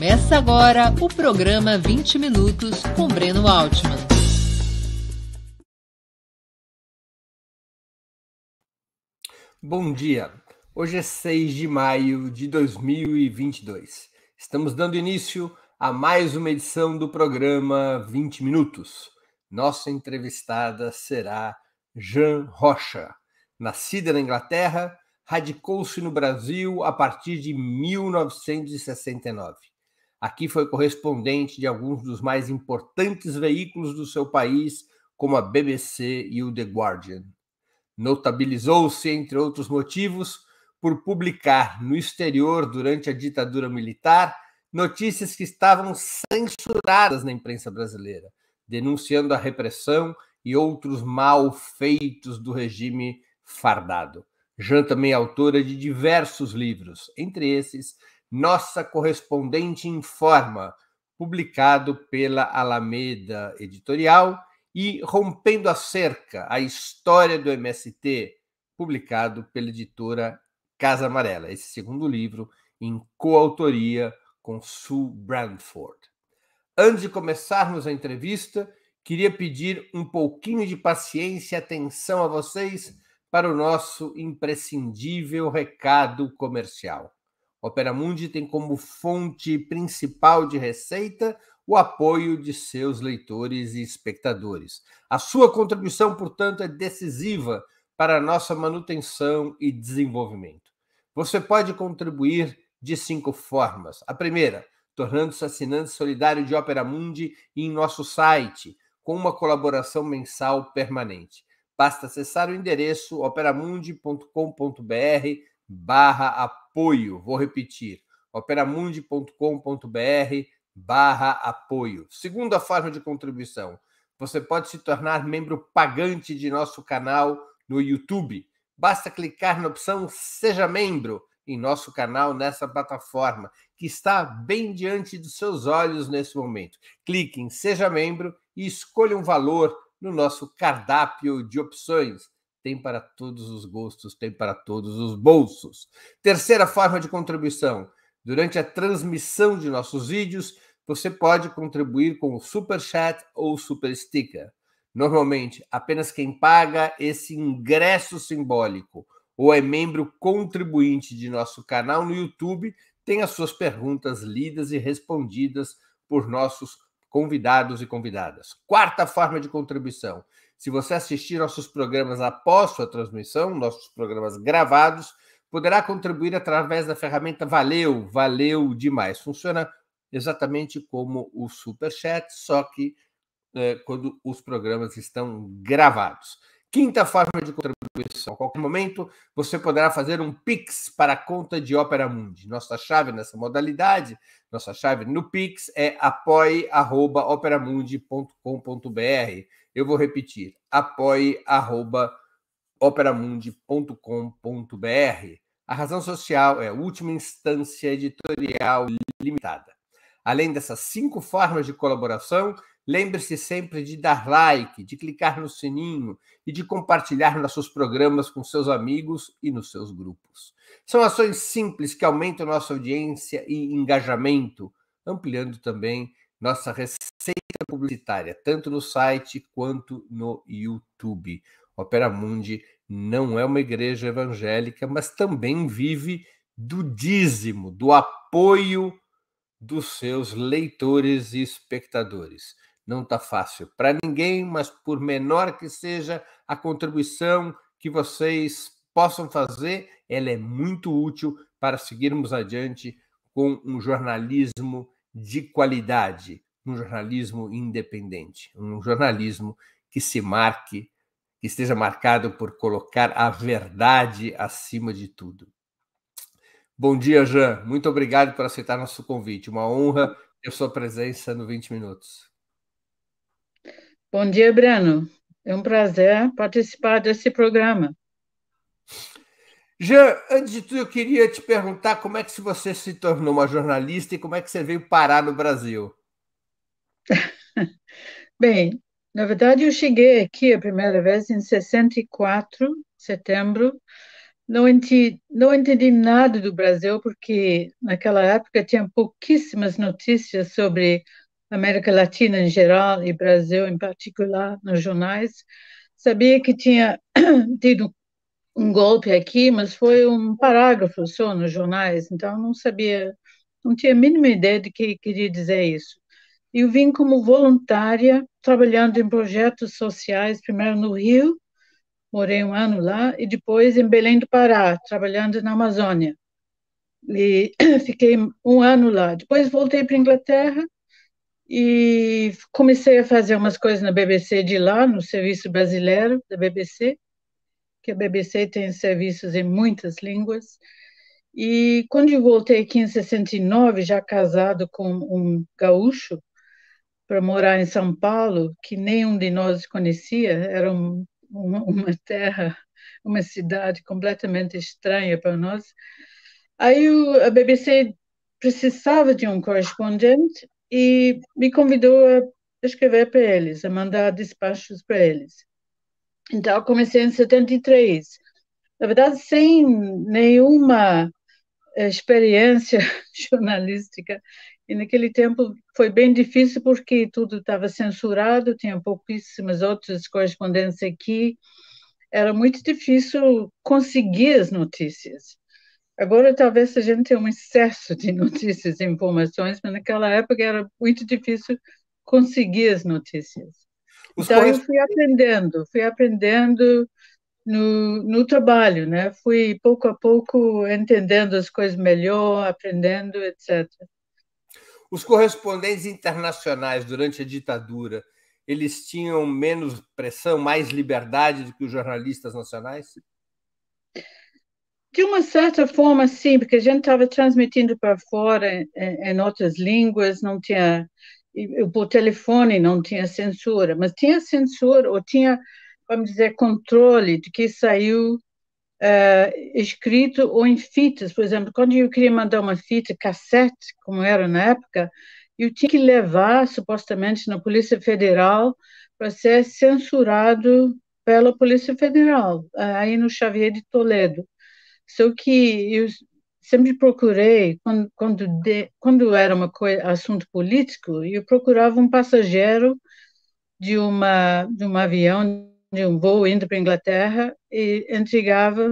Começa agora o programa 20 Minutos com Breno Altman. Bom dia, hoje é 6 de maio de 2022. Estamos dando início a mais uma edição do programa 20 Minutos. Nossa entrevistada será Jan Rocha. Nascida na Inglaterra, radicou-se no Brasil a partir de 1969. Aqui foi correspondente de alguns dos mais importantes veículos do seu país, como a BBC e o The Guardian. Notabilizou-se, entre outros motivos, por publicar no exterior, durante a ditadura militar, notícias que estavam censuradas na imprensa brasileira, denunciando a repressão e outros malfeitos do regime fardado. Jan também é autora de diversos livros, entre esses, Nossa Correspondente Informa, publicado pela Alameda Editorial, e Rompendo a Cerca, a história do MST, publicado pela editora Casa Amarela. Esse segundo livro em coautoria com Sue Brandford. Antes de começarmos a entrevista, queria pedir um pouquinho de paciência e atenção a vocês para o nosso imprescindível recado comercial. Opera Mundi tem como fonte principal de receita o apoio de seus leitores e espectadores. A sua contribuição, portanto, é decisiva para a nossa manutenção e desenvolvimento. Você pode contribuir de 5 formas. A primeira, tornando-se assinante solidário de Opera Mundi em nosso site, com uma colaboração mensal permanente. Basta acessar o endereço operamundi.com.br/apoio. Vou repetir, operamundi.com.br/apoio. Segunda forma de contribuição, você pode se tornar membro pagante de nosso canal no YouTube. Basta clicar na opção Seja Membro em nosso canal nessa plataforma, que está bem diante dos seus olhos nesse momento. Clique em Seja Membro e escolha um valor no nosso cardápio de opções. Tem para todos os gostos, tem para todos os bolsos. Terceira forma de contribuição. Durante a transmissão de nossos vídeos, você pode contribuir com o Super Chat ou o Super Sticker. Normalmente, apenas quem paga esse ingresso simbólico ou é membro contribuinte de nosso canal no YouTube tem as suas perguntas lidas e respondidas por nossos convidados e convidadas. Quarta forma de contribuição. Se você assistir nossos programas após sua transmissão, nossos programas gravados, poderá contribuir através da ferramenta Valeu, valeu demais. Funciona exatamente como o Superchat, só que quando os programas estão gravados. Quinta forma de contribuição. A qualquer momento, você poderá fazer um Pix para a conta de Opera Mundi. Nossa chave nessa modalidade, nossa chave no Pix é apoie@operamundi.com.br. Eu vou repetir, apoie@operamundi.com.br. A razão social é a última instância editorial limitada. Além dessas 5 formas de colaboração, lembre-se sempre de dar like, de clicar no sininho e de compartilhar nossos programas com seus amigos e nos seus grupos. São ações simples que aumentam nossa audiência e engajamento, ampliando também nossa receita publicitária, tanto no site quanto no YouTube. Opera Mundi não é uma igreja evangélica, mas também vive do dízimo, do apoio dos seus leitores e espectadores. Não está fácil para ninguém, mas por menor que seja a contribuição que vocês possam fazer, ela é muito útil para seguirmos adiante com um jornalismo de qualidade, um jornalismo independente, um jornalismo que que esteja marcado por colocar a verdade acima de tudo. Bom dia, Jan. Muito obrigado por aceitar nosso convite. Uma honra ter sua presença no 20 Minutos. Bom dia, Breno. É um prazer participar desse programa. Jan, antes de tudo, eu queria te perguntar como é que você se tornou uma jornalista e como é que você veio parar no Brasil. Bem, na verdade, eu cheguei aqui a primeira vez em 64, setembro, não entendi nada do Brasil, porque naquela época tinha pouquíssimas notícias sobre América Latina em geral e Brasil em particular nos jornais. Sabia que tinha tido um golpe aqui, mas foi um parágrafo só nos jornais, então não sabia, não tinha a mínima ideia de que queria dizer isso. Eu vim como voluntária, trabalhando em projetos sociais, primeiro no Rio, morei um ano lá, e depois em Belém do Pará, trabalhando na Amazônia. E fiquei um ano lá. Depois voltei para a Inglaterra e comecei a fazer umas coisas na BBC de lá, no serviço brasileiro da BBC, que a BBC tem serviços em muitas línguas. E quando eu voltei aqui em 69, já casado com um gaúcho, para morar em São Paulo, que nenhum de nós conhecia, era uma terra, uma cidade completamente estranha para nós. Aí a BBC precisava de um correspondente e me convidou a escrever para eles, a mandar despachos para eles. Então, eu comecei em 73. Na verdade, sem nenhuma experiência jornalística. E naquele tempo foi bem difícil porque tudo estava censurado, tinha pouquíssimas outras correspondências aqui. Era muito difícil conseguir as notícias. Agora, talvez a gente tenha um excesso de notícias e informações, mas naquela época era muito difícil conseguir as notícias. Os Então, eu corres- fui aprendendo no trabalho, né? Fui pouco a pouco entendendo as coisas melhor, aprendendo, etc. os correspondentes internacionais durante a ditadura, eles tinham menos pressão, mais liberdade do que os jornalistas nacionais? De uma certa forma, sim, porque a gente estava transmitindo para fora em outras línguas, não tinha, por telefone não tinha censura, mas tinha censura, ou tinha, vamos dizer, controle de que saiu escrito ou em fitas. Por exemplo, quando eu queria mandar uma fita cassete, como era na época, eu tinha que levar, supostamente, na Polícia Federal para ser censurado pela Polícia Federal, aí no Xavier de Toledo. Só que eu sempre procurei, quando era uma coisa, assunto político, eu procurava um passageiro de um avião, de um voo indo para a Inglaterra e entregava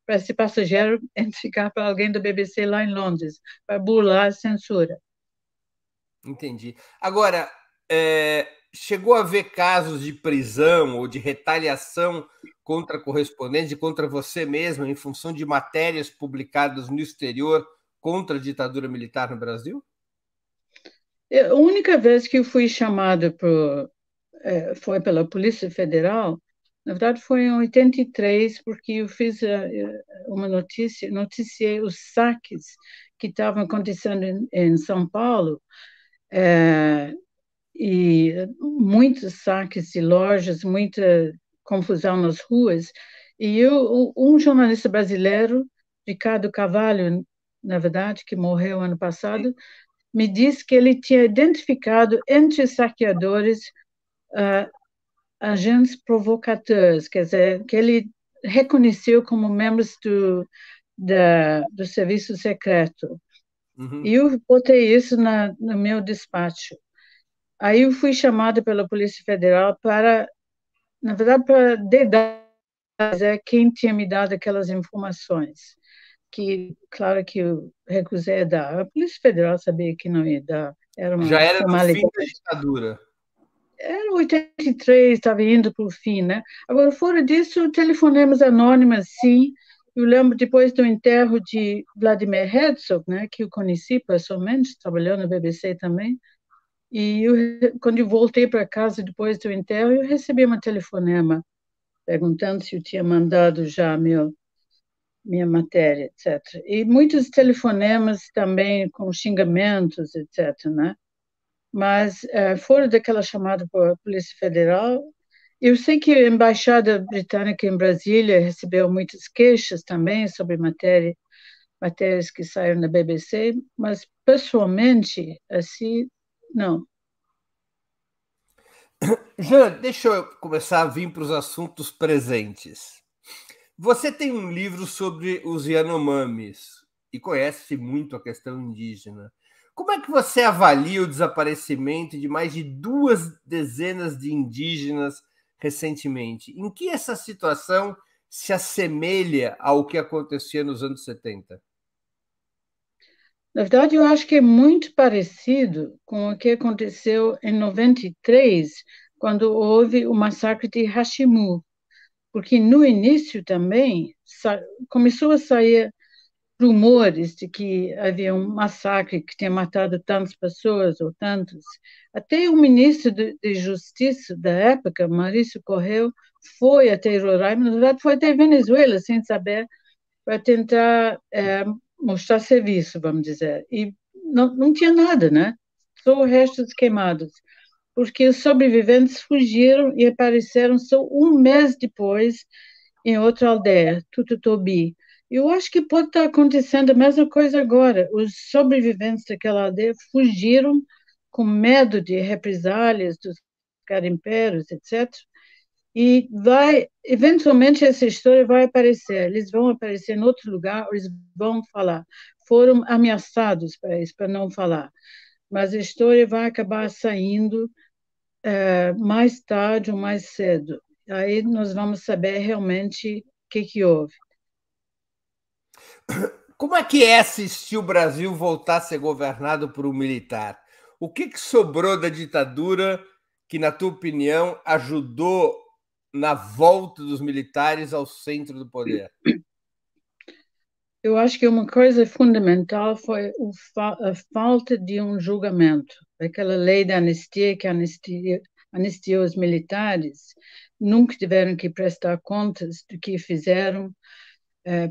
para esse passageiro, entregar para alguém da BBC lá em Londres, para burlar a censura. Entendi. Agora, chegou a haver casos de prisão ou de retaliação contra correspondentes e contra você mesmo em função de matérias publicadas no exterior contra a ditadura militar no Brasil? A única vez que eu fui chamada foi pela Polícia Federal, na verdade foi em 83, porque eu fiz uma noticiei os saques que estavam acontecendo em São Paulo, eh, e muitos saques de lojas, muita confusão nas ruas. E um jornalista brasileiro, Ricardo Carvalho, na verdade, que morreu ano passado, me disse que ele tinha identificado entre os saqueadores uh, agentes provocadores, quer dizer, que ele reconheceu como membros do serviço secreto. Uhum. E eu botei isso no meu despacho. Aí eu fui chamada pela Polícia Federal para, na verdade, para dedar quem tinha me dado aquelas informações. Que, claro que eu recusei a dar. A Polícia Federal sabia que não ia dar, era Já uma era no fim formalidade. da ditadura. Era 83, estava indo para o fim, né? Agora, fora disso, telefonemas anônimas, sim. Eu lembro depois do enterro de Vladimir Herzog, né, que eu conheci pessoalmente, trabalhou na BBC também. E quando eu voltei para casa depois do enterro, eu recebi um telefonema perguntando se eu tinha mandado já minha matéria, etc. E muitos telefonemas também com xingamentos, etc., né? Mas fora daquela chamada por Polícia Federal, eu sei que a Embaixada Britânica em Brasília recebeu muitas queixas também sobre matérias que saíram na BBC, mas pessoalmente, assim, não. Jean, deixa eu começar a vir para os assuntos presentes. Você tem um livro sobre os Yanomamis e conhece muito a questão indígena. Como é que você avalia o desaparecimento de mais de 2 dezenas de indígenas recentemente? Em que essa situação se assemelha ao que acontecia nos anos 70? Na verdade, eu acho que é muito parecido com o que aconteceu em 93, quando houve o massacre de Hashimu, porque no início também começou a sair rumores de que havia um massacre que tinha matado tantas pessoas ou tantos. Até o ministro de Justiça da época, Maurício Correia, foi até Roraima, na verdade foi até Venezuela, sem saber, para tentar mostrar serviço, vamos dizer. E não tinha nada, né? Só restos queimados. Porque os sobreviventes fugiram e apareceram só um mês depois em outra aldeia, Tututobi. Eu acho que pode estar acontecendo a mesma coisa agora. Os sobreviventes daquela aldeia fugiram com medo de represálias dos garimpeiros, etc. E eventualmente essa história vai aparecer. Eles vão aparecer em outro lugar, eles vão falar. Foram ameaçados para isso, para não falar. Mas a história vai acabar saindo mais tarde ou mais cedo. Aí nós vamos saber realmente o que houve. Como é que é assistir o Brasil voltar a ser governado por um militar? O que sobrou da ditadura que, na tua opinião, ajudou na volta dos militares ao centro do poder? Eu acho que uma coisa fundamental foi a falta de um julgamento. Aquela lei da anistia que anistiou os militares, nunca tiveram que prestar contas do que fizeram,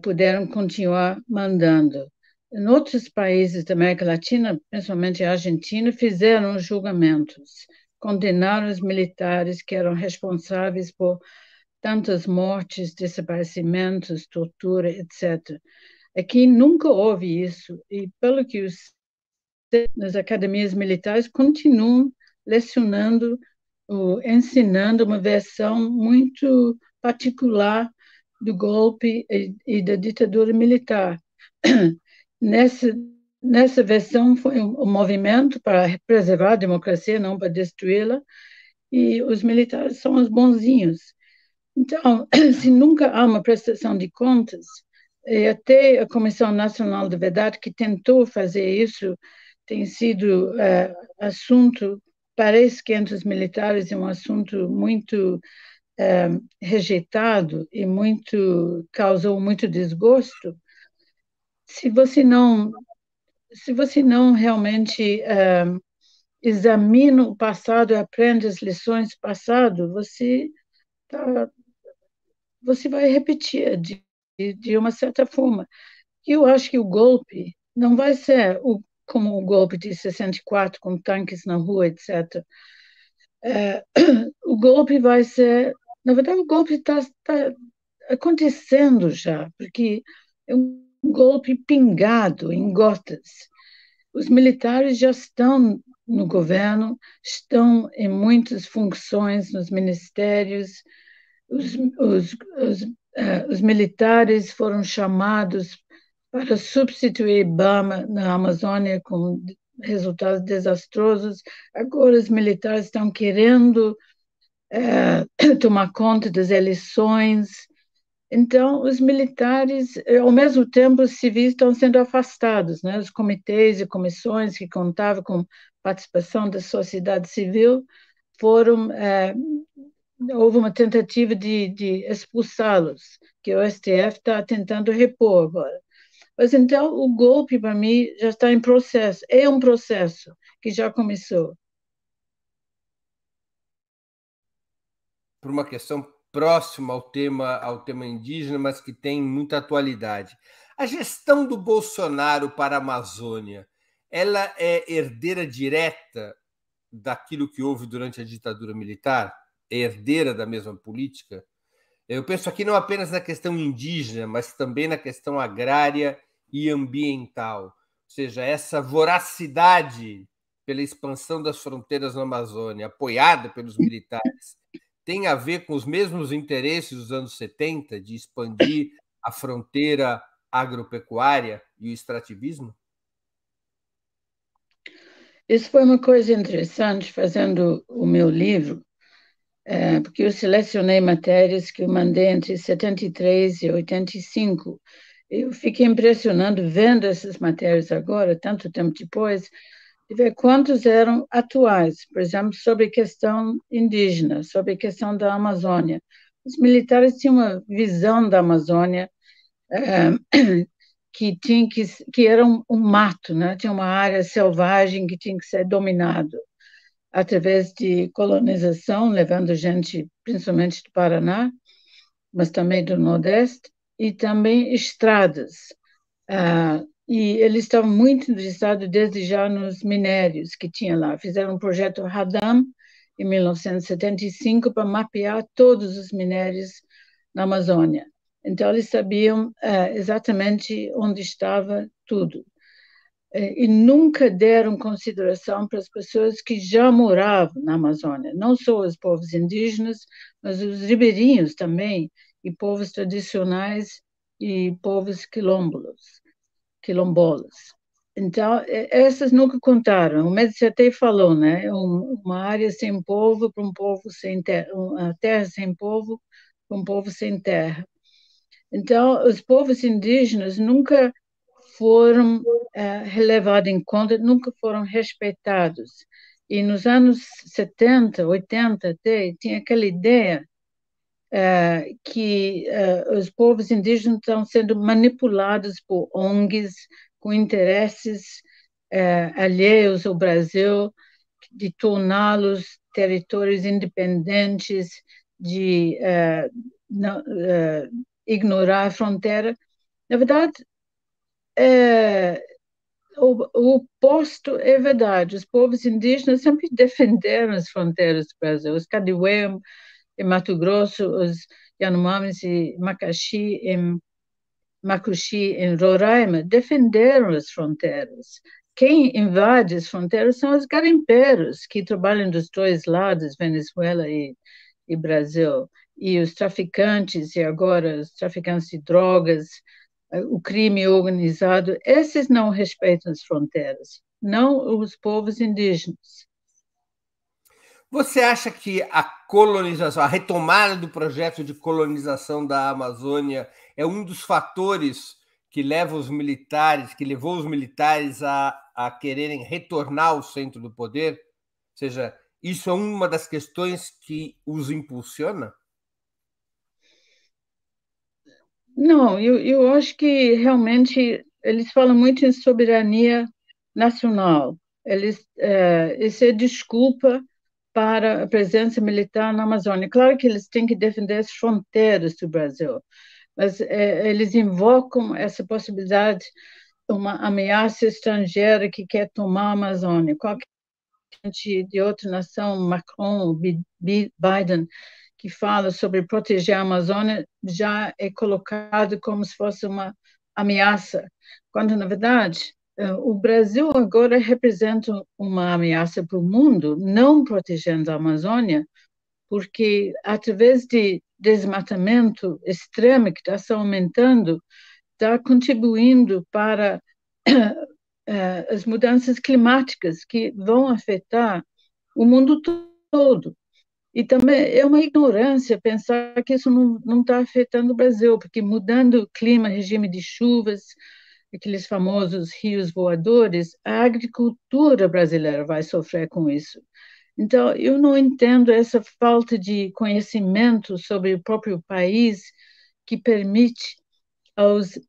puderam continuar mandando. Em outros países da América Latina, principalmente a Argentina, fizeram julgamentos, condenaram os militares que eram responsáveis por tantas mortes, desaparecimentos, tortura, etc. Aqui nunca houve isso, e pelo que nas academias militares continuam lecionando, ou ensinando uma versão muito particular do golpe e da ditadura militar. Nessa, nessa versão foi um movimento para preservar a democracia, não para destruí-la, e os militares são os bonzinhos. Então, se nunca há uma prestação de contas, e até a Comissão Nacional de Verdade, que tentou fazer isso, tem sido assunto, parece que entre os militares é um assunto muito rejeitado e causou muito desgosto. Se você não, se você não realmente examina o passado e aprende as lições do passado, tá, você vai repetir de uma certa forma. Eu acho que o golpe não vai ser como o golpe de 64, com tanques na rua, etc. O golpe vai ser. Na verdade, o golpe está acontecendo já, porque é um golpe pingado em gotas. Os militares já estão no governo, estão em muitas funções nos ministérios, os militares foram chamados para substituir Ibama na Amazônia com resultados desastrosos. Agora os militares estão querendo tomar conta das eleições. Então, os militares, ao mesmo tempo, os civis estão sendo afastados, né? Os comitês e comissões que contavam com participação da sociedade civil foram houve uma tentativa de expulsá-los, que o STF está tentando repor agora. Mas então o golpe, para mim, já está em processo. É um processo que já começou. Por uma questão próxima ao tema indígena, mas que tem muita atualidade. A gestão do Bolsonaro para a Amazônia, ela é herdeira direta daquilo que houve durante a ditadura militar? É herdeira da mesma política? Eu penso aqui não apenas na questão indígena, mas também na questão agrária e ambiental. Ou seja, essa voracidade pela expansão das fronteiras na Amazônia, apoiada pelos militares, tem a ver com os mesmos interesses dos anos 70 de expandir a fronteira agropecuária e o extrativismo? Isso foi uma coisa interessante fazendo o meu livro, porque eu selecionei matérias que eu mandei entre 73 e 85. Eu fiquei impressionado vendo essas matérias agora, tanto tempo depois, de ver quantos eram atuais, por exemplo, sobre a questão indígena, sobre a questão da Amazônia. Os militares tinham uma visão da Amazônia que era um mato, né? Tinha uma área selvagem que tinha que ser dominado através de colonização, levando gente, principalmente do Paraná, mas também do Nordeste, e também estradas. E eles estavam muito interessados desde já nos minérios que tinha lá. Fizeram um projeto Radam, em 1975, para mapear todos os minérios na Amazônia. Então, eles sabiam exatamente onde estava tudo. E nunca deram consideração para as pessoas que já moravam na Amazônia, não só os povos indígenas, mas os ribeirinhos também, e povos tradicionais e povos quilombolas. Então, essas nunca contaram. O Médici até falou, né? Uma área sem povo para um povo sem terra, uma terra sem povo para um povo sem terra. Então, os povos indígenas nunca foram relevados em conta, nunca foram respeitados. E nos anos 70, 80 até, tinha aquela ideia que os povos indígenas estão sendo manipulados por ONGs com interesses alheios ao Brasil, de torná-los territórios independentes, de ignorar a fronteira. Na verdade, o oposto é verdade. Os povos indígenas sempre defenderam as fronteiras do Brasil. Os Cadiuê em Mato Grosso, os Yanomamis e Macuxi em Roraima defenderam as fronteiras. Quem invade as fronteiras são os garimpeiros, que trabalham dos dois lados, Venezuela e Brasil. E os traficantes, e agora os traficantes de drogas, o crime organizado, esses não respeitam as fronteiras, não os povos indígenas. Você acha que a colonização, a retomada do projeto de colonização da Amazônia é um dos fatores que levou os militares a quererem retornar ao centro do poder? Ou seja, isso é uma das questões que os impulsiona? Não, eu acho que realmente eles falam muito em soberania nacional. Isso é desculpa para a presença militar na Amazônia. Claro que eles têm que defender as fronteiras do Brasil, mas eles invocam essa possibilidade, uma ameaça estrangeira que quer tomar a Amazônia. Qualquer gente de outra nação, Macron, Biden, que fala sobre proteger a Amazônia, já é colocado como se fosse uma ameaça, quando, na verdade, o Brasil agora representa uma ameaça para o mundo, não protegendo a Amazônia, porque através de desmatamento extremo que está se aumentando, está contribuindo para as mudanças climáticas que vão afetar o mundo todo. E também é uma ignorância pensar que isso não está afetando o Brasil, porque mudando o clima, regime de chuvas, aqueles famosos rios voadores, a agricultura brasileira vai sofrer com isso. Então, eu não entendo essa falta de conhecimento sobre o próprio país que permite aos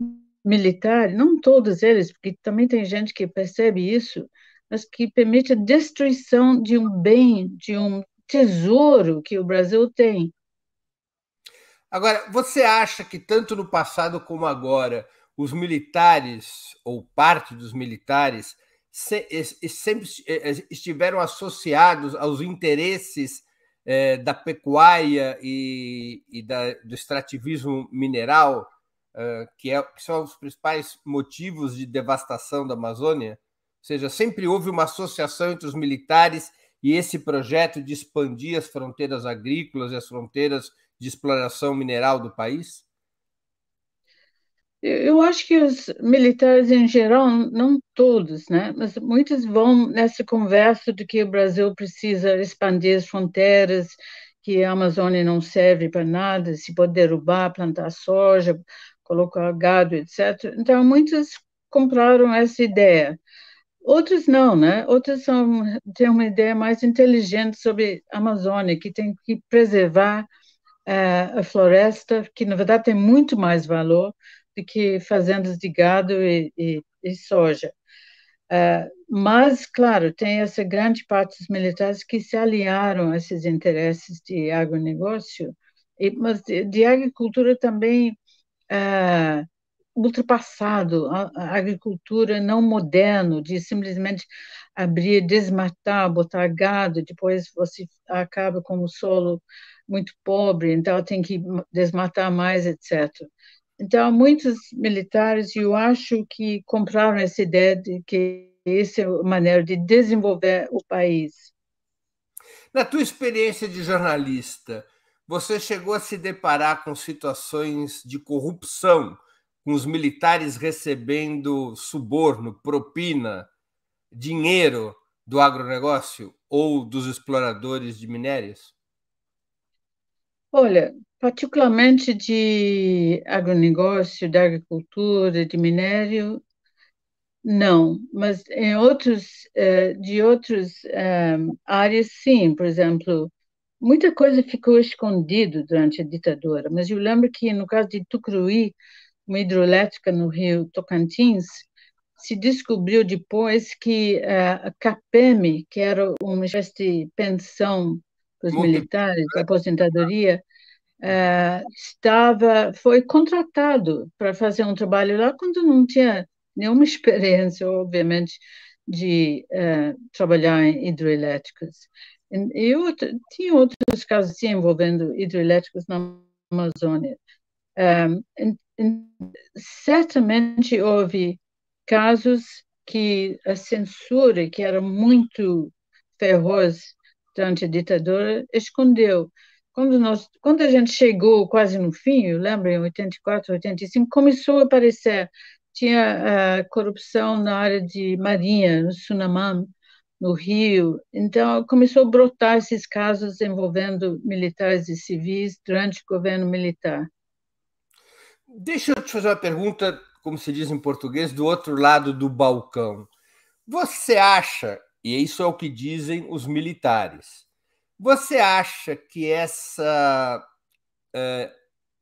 militares, não todos eles, porque também tem gente que percebe isso, mas que permite a destruição de um bem, de um tesouro que o Brasil tem. Agora, você acha que tanto no passado como agora, os militares, ou parte dos militares, sempre estiveram associados aos interesses da pecuária do extrativismo mineral, que são os principais motivos de devastação da Amazônia? Ou seja, sempre houve uma associação entre os militares e esse projeto de expandir as fronteiras agrícolas e as fronteiras de exploração mineral do país? Eu acho que os militares em geral, não todos, né? Mas muitos vão nessa conversa de que o Brasil precisa expandir as fronteiras, que a Amazônia não serve para nada, se pode derrubar, plantar soja, colocar gado, etc. Então, muitos compraram essa ideia. Outros não, né? Outros têm uma ideia mais inteligente sobre a Amazônia, que tem que preservar a floresta, que na verdade tem muito mais valor do que fazendas de gado e soja. Mas, claro, tem essa grande parte dos militares que se aliaram a esses interesses de agronegócio, mas de agricultura também ultrapassado, a agricultura não moderno, de simplesmente abrir, desmatar, botar gado, depois você acaba com o solo muito pobre, então tem que desmatar mais, etc. Então, muitos militares, eu acho que compraram essa ideia de que essa é a maneira de desenvolver o país. Na tua experiência de jornalista, você chegou a se deparar com situações de corrupção, com os militares recebendo suborno, propina, dinheiro do agronegócio ou dos exploradores de minérios? Olha, particularmente de agronegócio, da agricultura, de minério, não, mas em de outras áreas, sim. Por exemplo, muita coisa ficou escondido durante a ditadura, mas eu lembro que no caso de Tucuruí, uma hidroelétrica no Rio Tocantins, se descobriu depois que a CAPEM, que era uma espécie de pensão para os Multi... militares, aposentadoria, foi contratado para fazer um trabalho lá quando não tinha nenhuma experiência, obviamente, de trabalhar em hidroelétricas. Tinha outros casos assim, envolvendo hidroelétricas na Amazônia. Certamente houve casos que a censura, que era muito feroz durante a ditadura, escondeu. Quando a gente chegou quase no fim, eu lembro, em 84, 85, começou a aparecer. Tinha corrupção na área de marinha, no Sunamam, no Rio. Então, começou a brotar esses casos envolvendo militares e civis durante o governo militar. Deixa eu te fazer uma pergunta, como se diz em português, do outro lado do balcão. Você acha, e isso é o que dizem os militares, você acha que essa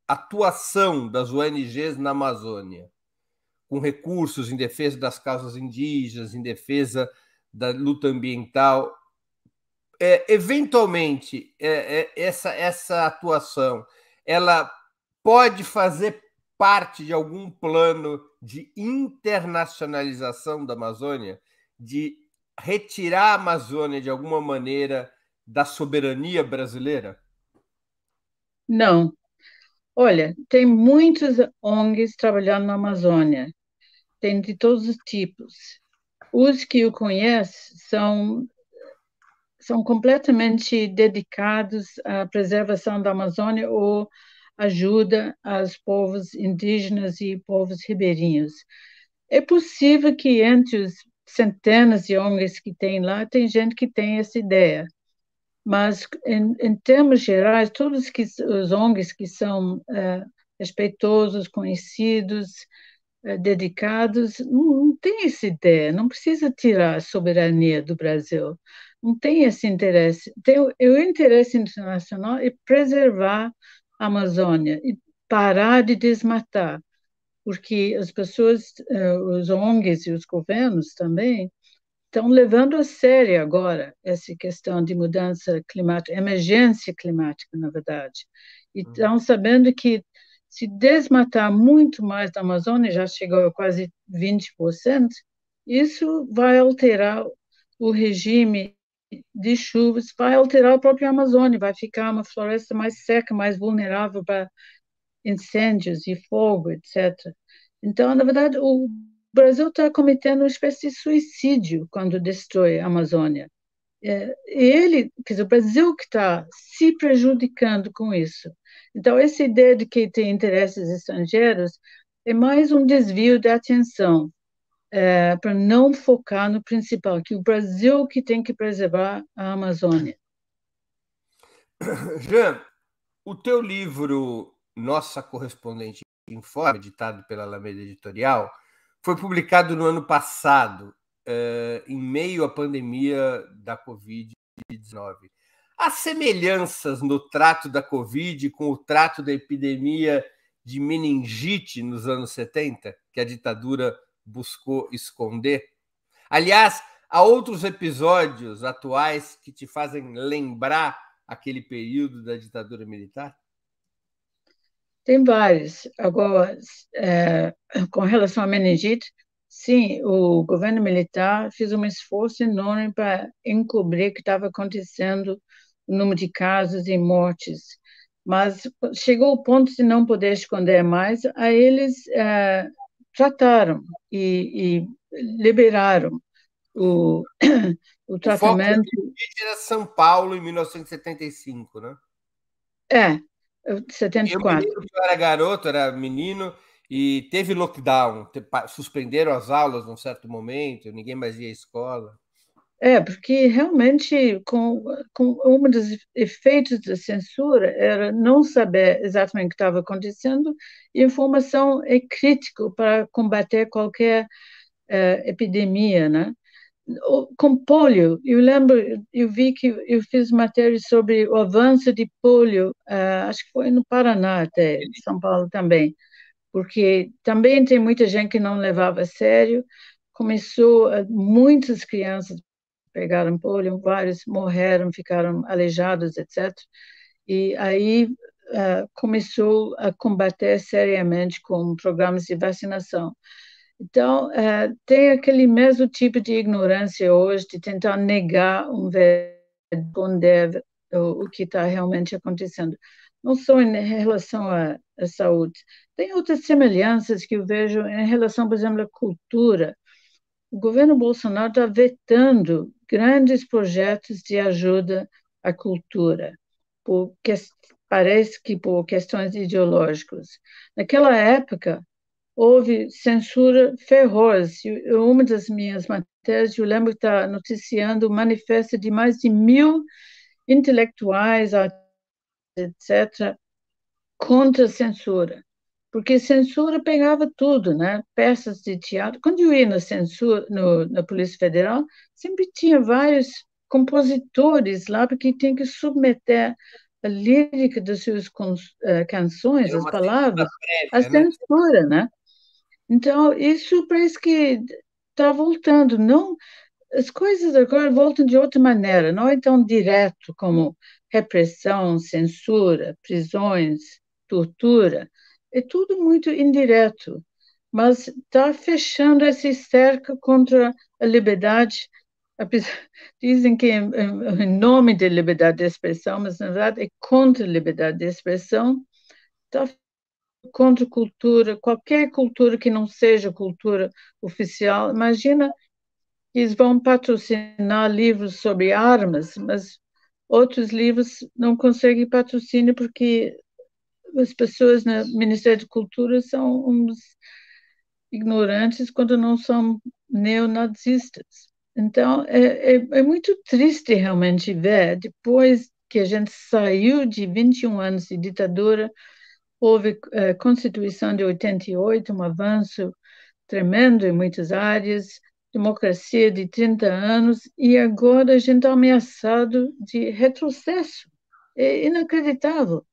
atuação das ONGs na Amazônia, com recursos em defesa das causas indígenas, em defesa da luta ambiental, eventualmente essa atuação, ela pode fazer parte de algum plano de internacionalização da Amazônia, de retirar a Amazônia de alguma maneira da soberania brasileira? Não. Olha, tem muitos ONGs trabalhando na Amazônia, tem de todos os tipos. Os que eu conheço são completamente dedicados à preservação da Amazônia ou ajuda aos povos indígenas e povos ribeirinhos. É possível que entre os centenas de ONGs que tem lá, tem gente que tem essa ideia. Mas, em termos gerais, todos os ONGs que são respeitosos, conhecidos, dedicados, não tem essa ideia, não precisa tirar a soberania do Brasil, não tem esse interesse. O interesse internacional é preservar a Amazônia e parar de desmatar, porque as pessoas, os ONGs e os governos também, estão levando a sério agora essa questão de mudança climática, emergência climática, na verdade. E estão sabendo que se desmatar muito mais da Amazônia, já chegou a quase 20%, isso vai alterar o regime de chuvas, vai alterar a própria Amazônia, vai ficar uma floresta mais seca, mais vulnerável para incêndios e fogo, etc. Então, na verdade, o Brasil está cometendo uma espécie de suicídio quando destrói a Amazônia. Ele, quer dizer, o Brasil que está se prejudicando com isso. Então, essa ideia de que tem interesses estrangeiros é mais um desvio da atenção, para não focar no principal, que o Brasil que tem que preservar a Amazônia. Jean, o teu livro Nossa Correspondente em Fora, editado pela Alameda Editorial, foi publicado no ano passado, em meio à pandemia da Covid-19. Há semelhanças no trato da Covid com o trato da epidemia de meningite nos anos 70, que a ditadura buscou esconder? Aliás, há outros episódios atuais que te fazem lembrar aquele período da ditadura militar? Tem vários. Agora, com relação à meningite, sim, o governo militar fez um esforço enorme para encobrir o que estava acontecendo, o número de casos e mortes. Mas chegou ao ponto de não poder esconder mais, aí eles trataram e liberaram o, o O foco tratamento. era São Paulo em 1975, né? É, Eu me 74. lembro que eu era garoto, era menino, e teve lockdown, suspenderam as aulas num certo momento, ninguém mais ia à escola. Porque realmente com um dos efeitos da censura era não saber exatamente o que estava acontecendo, e informação é crítico para combater qualquer epidemia, né? Com polio, eu lembro, eu vi que eu fiz matéria sobre o avanço de polio, acho que foi no Paraná até, em São Paulo também, porque também tem muita gente que não levava a sério, começou, muitas crianças pegaram polio, vários morreram, ficaram aleijados, etc. E aí começou a combater seriamente com programas de vacinação. Então, tem aquele mesmo tipo de ignorância hoje, de tentar negar esconder o que está realmente acontecendo. Não só em relação à saúde. Tem outras semelhanças que eu vejo em relação, por exemplo, à cultura. O governo Bolsonaro está vetando grandes projetos de ajuda à cultura, parece que por questões ideológicas. Naquela época, houve censura feroz. Uma das minhas matérias, eu lembro de estar noticiando o manifesto de mais de 1.000 intelectuais, etc., contra a censura, porque censura pegava tudo, né? Peças de teatro. Quando eu ia na censura, na Polícia Federal, sempre tinha vários compositores lá, porque tem que submeter a lírica das suas canções, Era as uma censura palavras, à prévia, né? censura, né? Então, isso parece que está voltando. Não, as coisas agora voltam de outra maneira, não é tão direto como repressão, censura, prisões, tortura. É tudo muito indireto, mas está fechando esse cerco contra a liberdade. Dizem que é em nome da liberdade de expressão, mas na verdade é contra a liberdade de expressão. Está contra cultura, qualquer cultura que não seja cultura oficial. Imagina, eles vão patrocinar livros sobre armas, mas outros livros não conseguem patrocínio porque as pessoas no Ministério da Cultura são uns ignorantes quando não são neonazistas. Então, é muito triste realmente ver, depois que a gente saiu de 21 anos de ditadura, houve a Constituição de 88, um avanço tremendo em muitas áreas, democracia de 30 anos, e agora a gente está ameaçado de retrocesso. É inacreditável.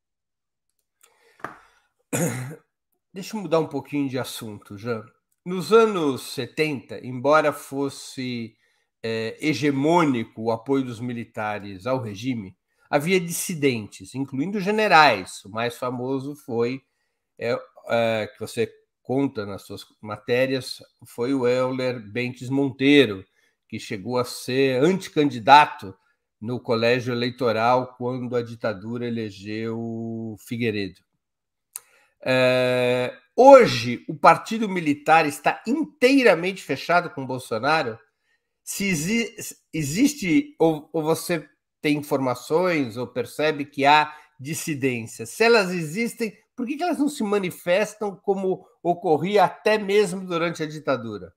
Deixa eu mudar um pouquinho de assunto, Jean. Nos anos 70, embora fosse hegemônico o apoio dos militares ao regime, havia dissidentes, incluindo generais. O mais famoso foi, que você conta nas suas matérias, foi o Euler Bentes Monteiro, que chegou a ser anticandidato no colégio eleitoral quando a ditadura elegeu Figueiredo. Hoje, o partido militar está inteiramente fechado com Bolsonaro. Se existe, ou você tem informações ou percebe que há dissidências, se elas existem, por que elas não se manifestam como ocorria até mesmo durante a ditadura?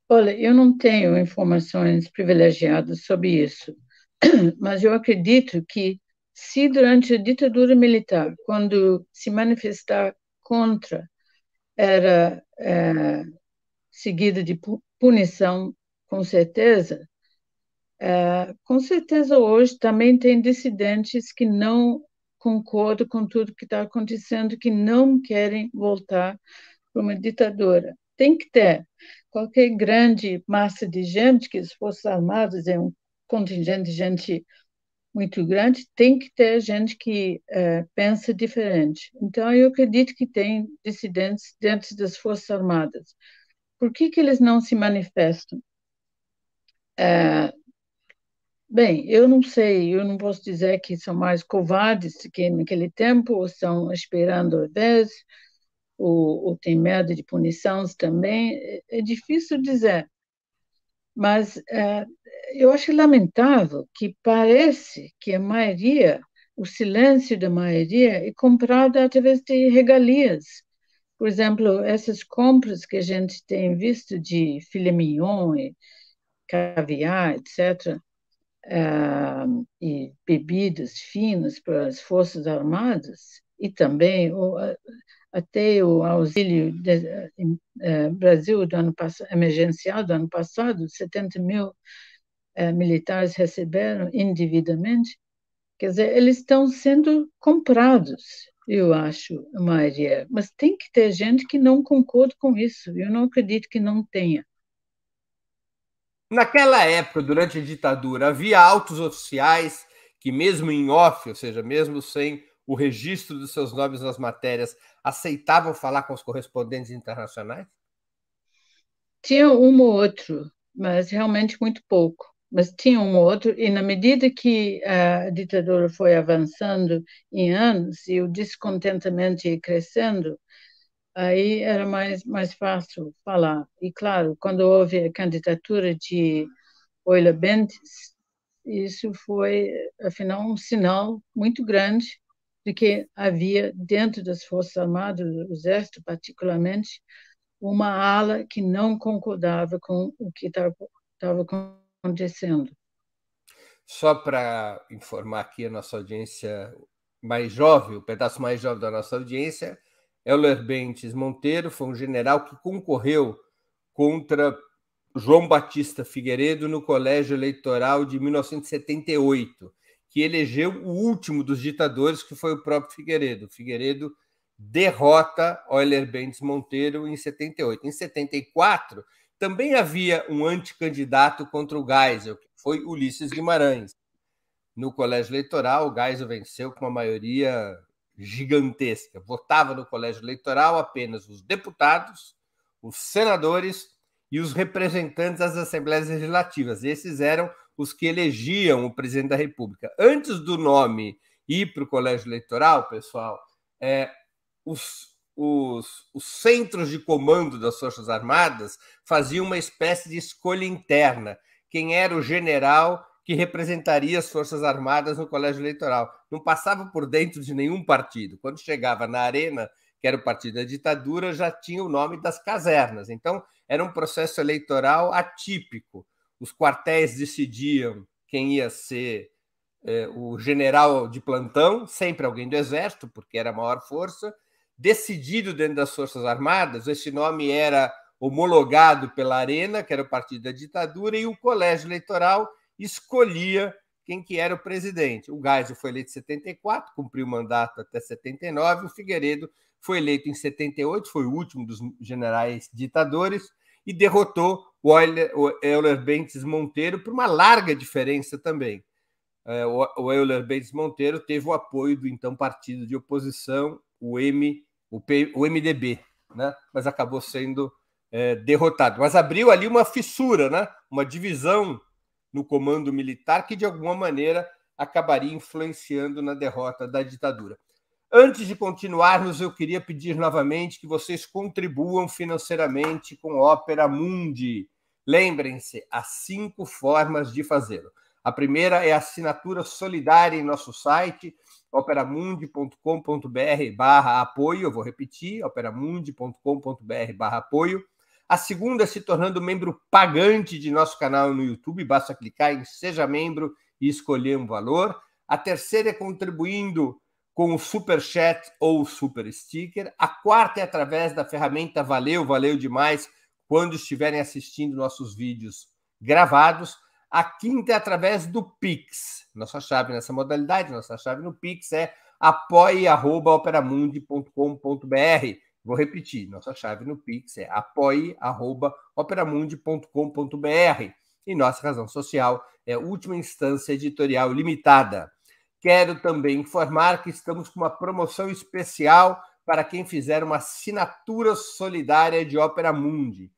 Olha, eu não tenho informações privilegiadas sobre isso, mas eu acredito que se durante a ditadura militar, quando se manifestar contra era seguida de punição, com certeza hoje também tem dissidentes que não concordam com tudo que está acontecendo, que não querem voltar para uma ditadura. Tem que ter. Qualquer grande massa de gente, que as Forças Armadas é um contingente de gente muito grande, tem que ter gente que pensa diferente. Então, eu acredito que tem dissidentes dentro das Forças Armadas. Por que eles não se manifestam? Bem, eu não sei, eu não posso dizer que são mais covardes que naquele tempo, ou estão esperando a vez, ou têm medo de punições também. É difícil dizer, mas eu acho lamentável que parece que a maioria, o silêncio da maioria é comprado através de regalias. Por exemplo, essas compras que a gente tem visto de filé mignon e caviar, etc., e bebidas finas para as Forças Armadas, e também até o auxílio Brasil do ano passado, emergencial do ano passado, 70 mil militares receberam indevidamente. Quer dizer, eles estão sendo comprados, eu acho, a maioria. Mas tem que ter gente que não concorda com isso. Eu não acredito que não tenha. Naquela época, durante a ditadura, havia altos oficiais que, mesmo em off, ou seja, mesmo sem o registro dos seus nomes nas matérias, aceitavam falar com os correspondentes internacionais? Tinha um ou outro, mas realmente muito pouco. Mas tinha um ou outro, e na medida que a ditadura foi avançando em anos e o descontentamento ia crescendo, aí era mais fácil falar. E, claro, quando houve a candidatura de Euler Bentes, isso foi, afinal, um sinal muito grande de que havia, dentro das Forças Armadas, do Exército particularmente, uma ala que não concordava com o que estava acontecendo. Só para informar aqui a nossa audiência mais jovem, o pedaço mais jovem da nossa audiência, Euler Bentes Monteiro foi um general que concorreu contra João Batista Figueiredo no Colégio Eleitoral de 1978, que elegeu o último dos ditadores, que foi o próprio Figueiredo. Figueiredo derrota Euler Bentes Monteiro em 78. Em 74, também havia um anticandidato contra o Geisel, que foi Ulisses Guimarães. No colégio eleitoral, o Geisel venceu com uma maioria gigantesca. Votava no colégio eleitoral apenas os deputados, os senadores e os representantes das assembleias legislativas. Esses eram os que elegiam o presidente da República. Antes do nome ir para o colégio eleitoral, pessoal, os centros de comando das Forças Armadas faziam uma espécie de escolha interna. Quem era o general que representaria as Forças Armadas no colégio eleitoral? Não passava por dentro de nenhum partido. Quando chegava na arena, que era o partido da ditadura, já tinha o nome das casernas. Então, era um processo eleitoral atípico. Os quartéis decidiam quem ia ser o general de plantão, sempre alguém do Exército, porque era a maior força, decidido dentro das Forças Armadas. Esse nome era homologado pela Arena, que era o partido da ditadura, e o colégio eleitoral escolhia quem que era o presidente. O Geisel foi eleito em 74, cumpriu o mandato até 79, o Figueiredo foi eleito em 78, foi o último dos generais ditadores, e derrotou o Euler Bentes Monteiro por uma larga diferença também. O Euler Bentes Monteiro teve o apoio do então partido de oposição, o MDB, né? Mas acabou sendo derrotado. Mas abriu ali uma fissura, né? Uma divisão no comando militar que, de alguma maneira, acabaria influenciando na derrota da ditadura. Antes de continuarmos, eu queria pedir novamente que vocês contribuam financeiramente com a Opera Mundi. Lembrem-se, há 5 formas de fazê-lo. A primeira é a assinatura solidária em nosso site, operamundi.com.br/apoio. Eu vou repetir, operamundi.com.br/apoio. A segunda é se tornando membro pagante de nosso canal no YouTube. Basta clicar em Seja Membro e escolher um valor. A terceira é contribuindo com o Super Chat ou o Super Sticker. A quarta é através da ferramenta Valeu, valeu demais, quando estiverem assistindo nossos vídeos gravados. A quinta é através do Pix. Nossa chave nessa modalidade, nossa chave no Pix é apoie@operamundi.com.br. Vou repetir, nossa chave no Pix é apoie@operamundi.com.br. E nossa razão social é Última Instância Editorial Limitada. Quero também informar que estamos com uma promoção especial para quem fizer uma assinatura solidária de Opera Mundi.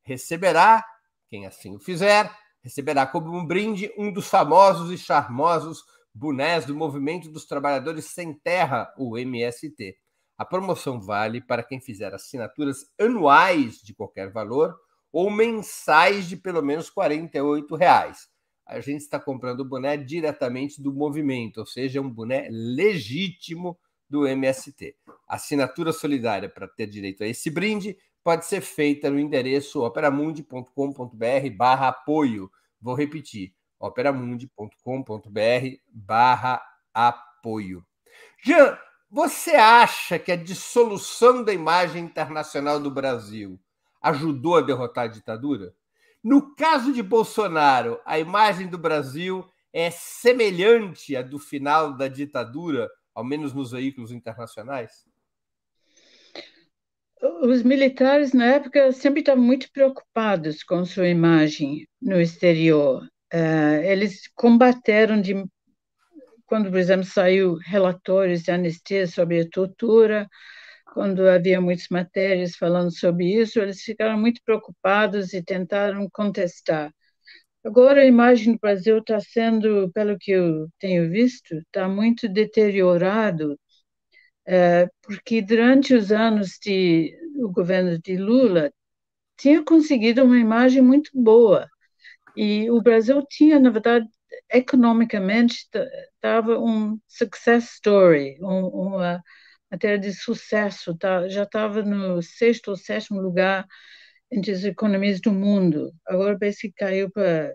Receberá, quem assim o fizer, receberá como um brinde um dos famosos e charmosos bonés do Movimento dos Trabalhadores Sem Terra, o MST. A promoção vale para quem fizer assinaturas anuais de qualquer valor ou mensais de pelo menos R$ 48. A gente está comprando o boné diretamente do movimento, ou seja, é um boné legítimo do MST. A assinatura solidária para ter direito a esse brinde pode ser feita no endereço operamundi.com.br/apoio. Vou repetir, operamundi.com.br/apoio. Jean, você acha que a dissolução da imagem internacional do Brasil ajudou a derrotar a ditadura? No caso de Bolsonaro, a imagem do Brasil é semelhante à do final da ditadura, ao menos nos veículos internacionais? Os militares, na época, sempre estavam muito preocupados com sua imagem no exterior. Eles combateram quando, por exemplo, saiu relatórios de anistia sobre a tortura, quando havia muitas matérias falando sobre isso, eles ficaram muito preocupados e tentaram contestar. Agora, a imagem do Brasil está sendo, pelo que eu tenho visto, está muito deteriorado, porque durante os anos do governo de Lula, tinha conseguido uma imagem muito boa. E o Brasil tinha, na verdade, economicamente, estava um success story, uma matéria de sucesso, já estava no 6º ou 7º lugar entre as economias do mundo. Agora parece que caiu para...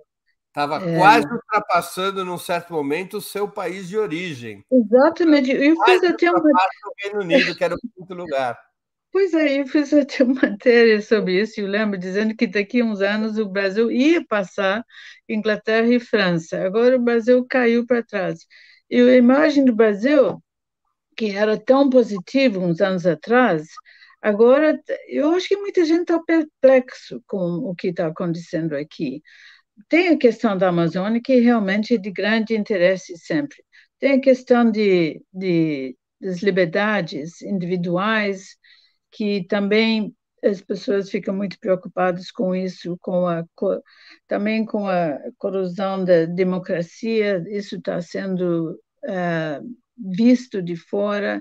Estava quase ultrapassando, num certo momento, o seu país de origem. Exatamente. Eu fiz até o Reino Unido, que era o 5º lugar. Pois é, eu fiz até uma matéria sobre isso, eu lembro, dizendo que daqui a uns anos o Brasil ia passar Inglaterra e França. Agora o Brasil caiu para trás. E a imagem do Brasil, que era tão positiva uns anos atrás, agora eu acho que muita gente está perplexo com o que está acontecendo aqui. Tem a questão da Amazônia, que realmente é de grande interesse sempre. Tem a questão das liberdades individuais, que também as pessoas ficam muito preocupadas com isso, também com a corrosão da democracia, isso está sendo visto de fora.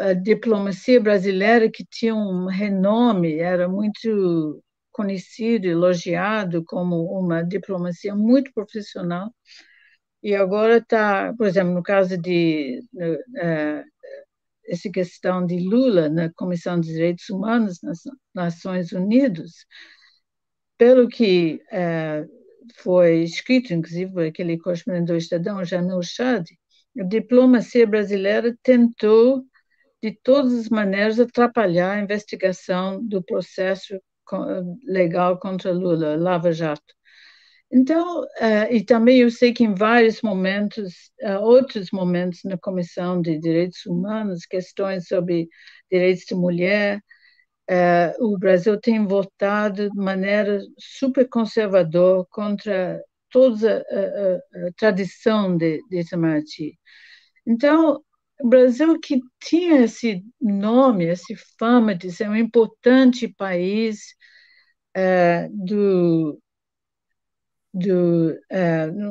A diplomacia brasileira, que tinha um renome, era muito conhecido, elogiado como uma diplomacia muito profissional, e agora está, por exemplo, no caso de essa questão de Lula na Comissão de Direitos Humanos nas Nações Unidas, pelo que foi escrito, inclusive, por aquele correspondente do Estadão, Jamil Chad, a diplomacia brasileira tentou, de todas as maneiras, atrapalhar a investigação do processo legal contra Lula, Lava Jato. Então, e também eu sei que em vários momentos, outros momentos na Comissão de Direitos Humanos, questões sobre direitos de mulher, o Brasil tem votado de maneira super conservadora contra toda a tradição de Itamaraty. Então, o Brasil, que tinha esse nome, essa fama de ser um importante país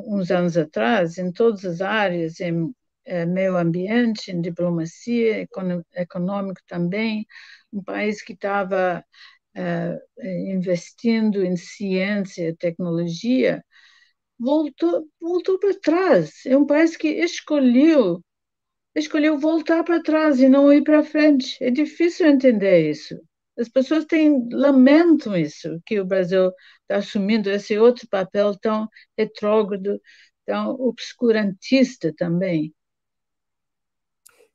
uns anos atrás, em todas as áreas, em meio ambiente, em diplomacia, econômico também, um país que estava investindo em ciência, tecnologia, voltou para trás. É um país que escolheu voltar para trás e não ir para frente. É difícil entender isso. As pessoas lamentam isso, que o Brasil está assumindo esse outro papel tão retrógrado, tão obscurantista também.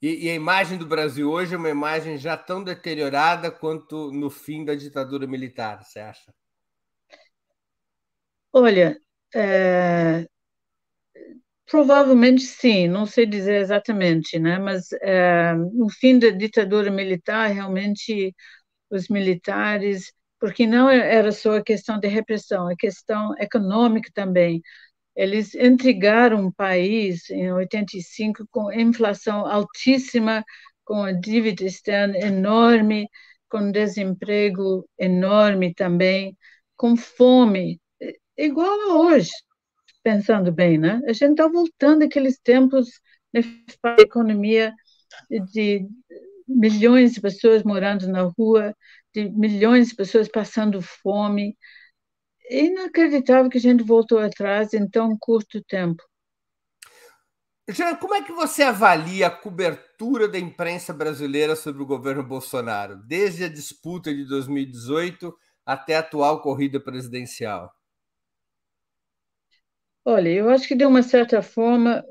E a imagem do Brasil hoje é uma imagem já tão deteriorada quanto no fim da ditadura militar, você acha? Olha, provavelmente sim, não sei dizer exatamente, né? Mas no fim da ditadura militar, realmente os militares, porque não era só a questão de repressão, a questão econômica também. Eles entregaram o país em 85 com inflação altíssima, com a dívida externa enorme, com desemprego enorme também, com fome, igual a hoje, pensando bem, né? A gente está voltando àqueles tempos da economia de milhões de pessoas morando na rua, de milhões de pessoas passando fome. É inacreditável que a gente voltou atrás em tão curto tempo. Jean, como é que você avalia a cobertura da imprensa brasileira sobre o governo Bolsonaro, desde a disputa de 2018 até a atual corrida presidencial? Olha, eu acho que, de uma certa forma,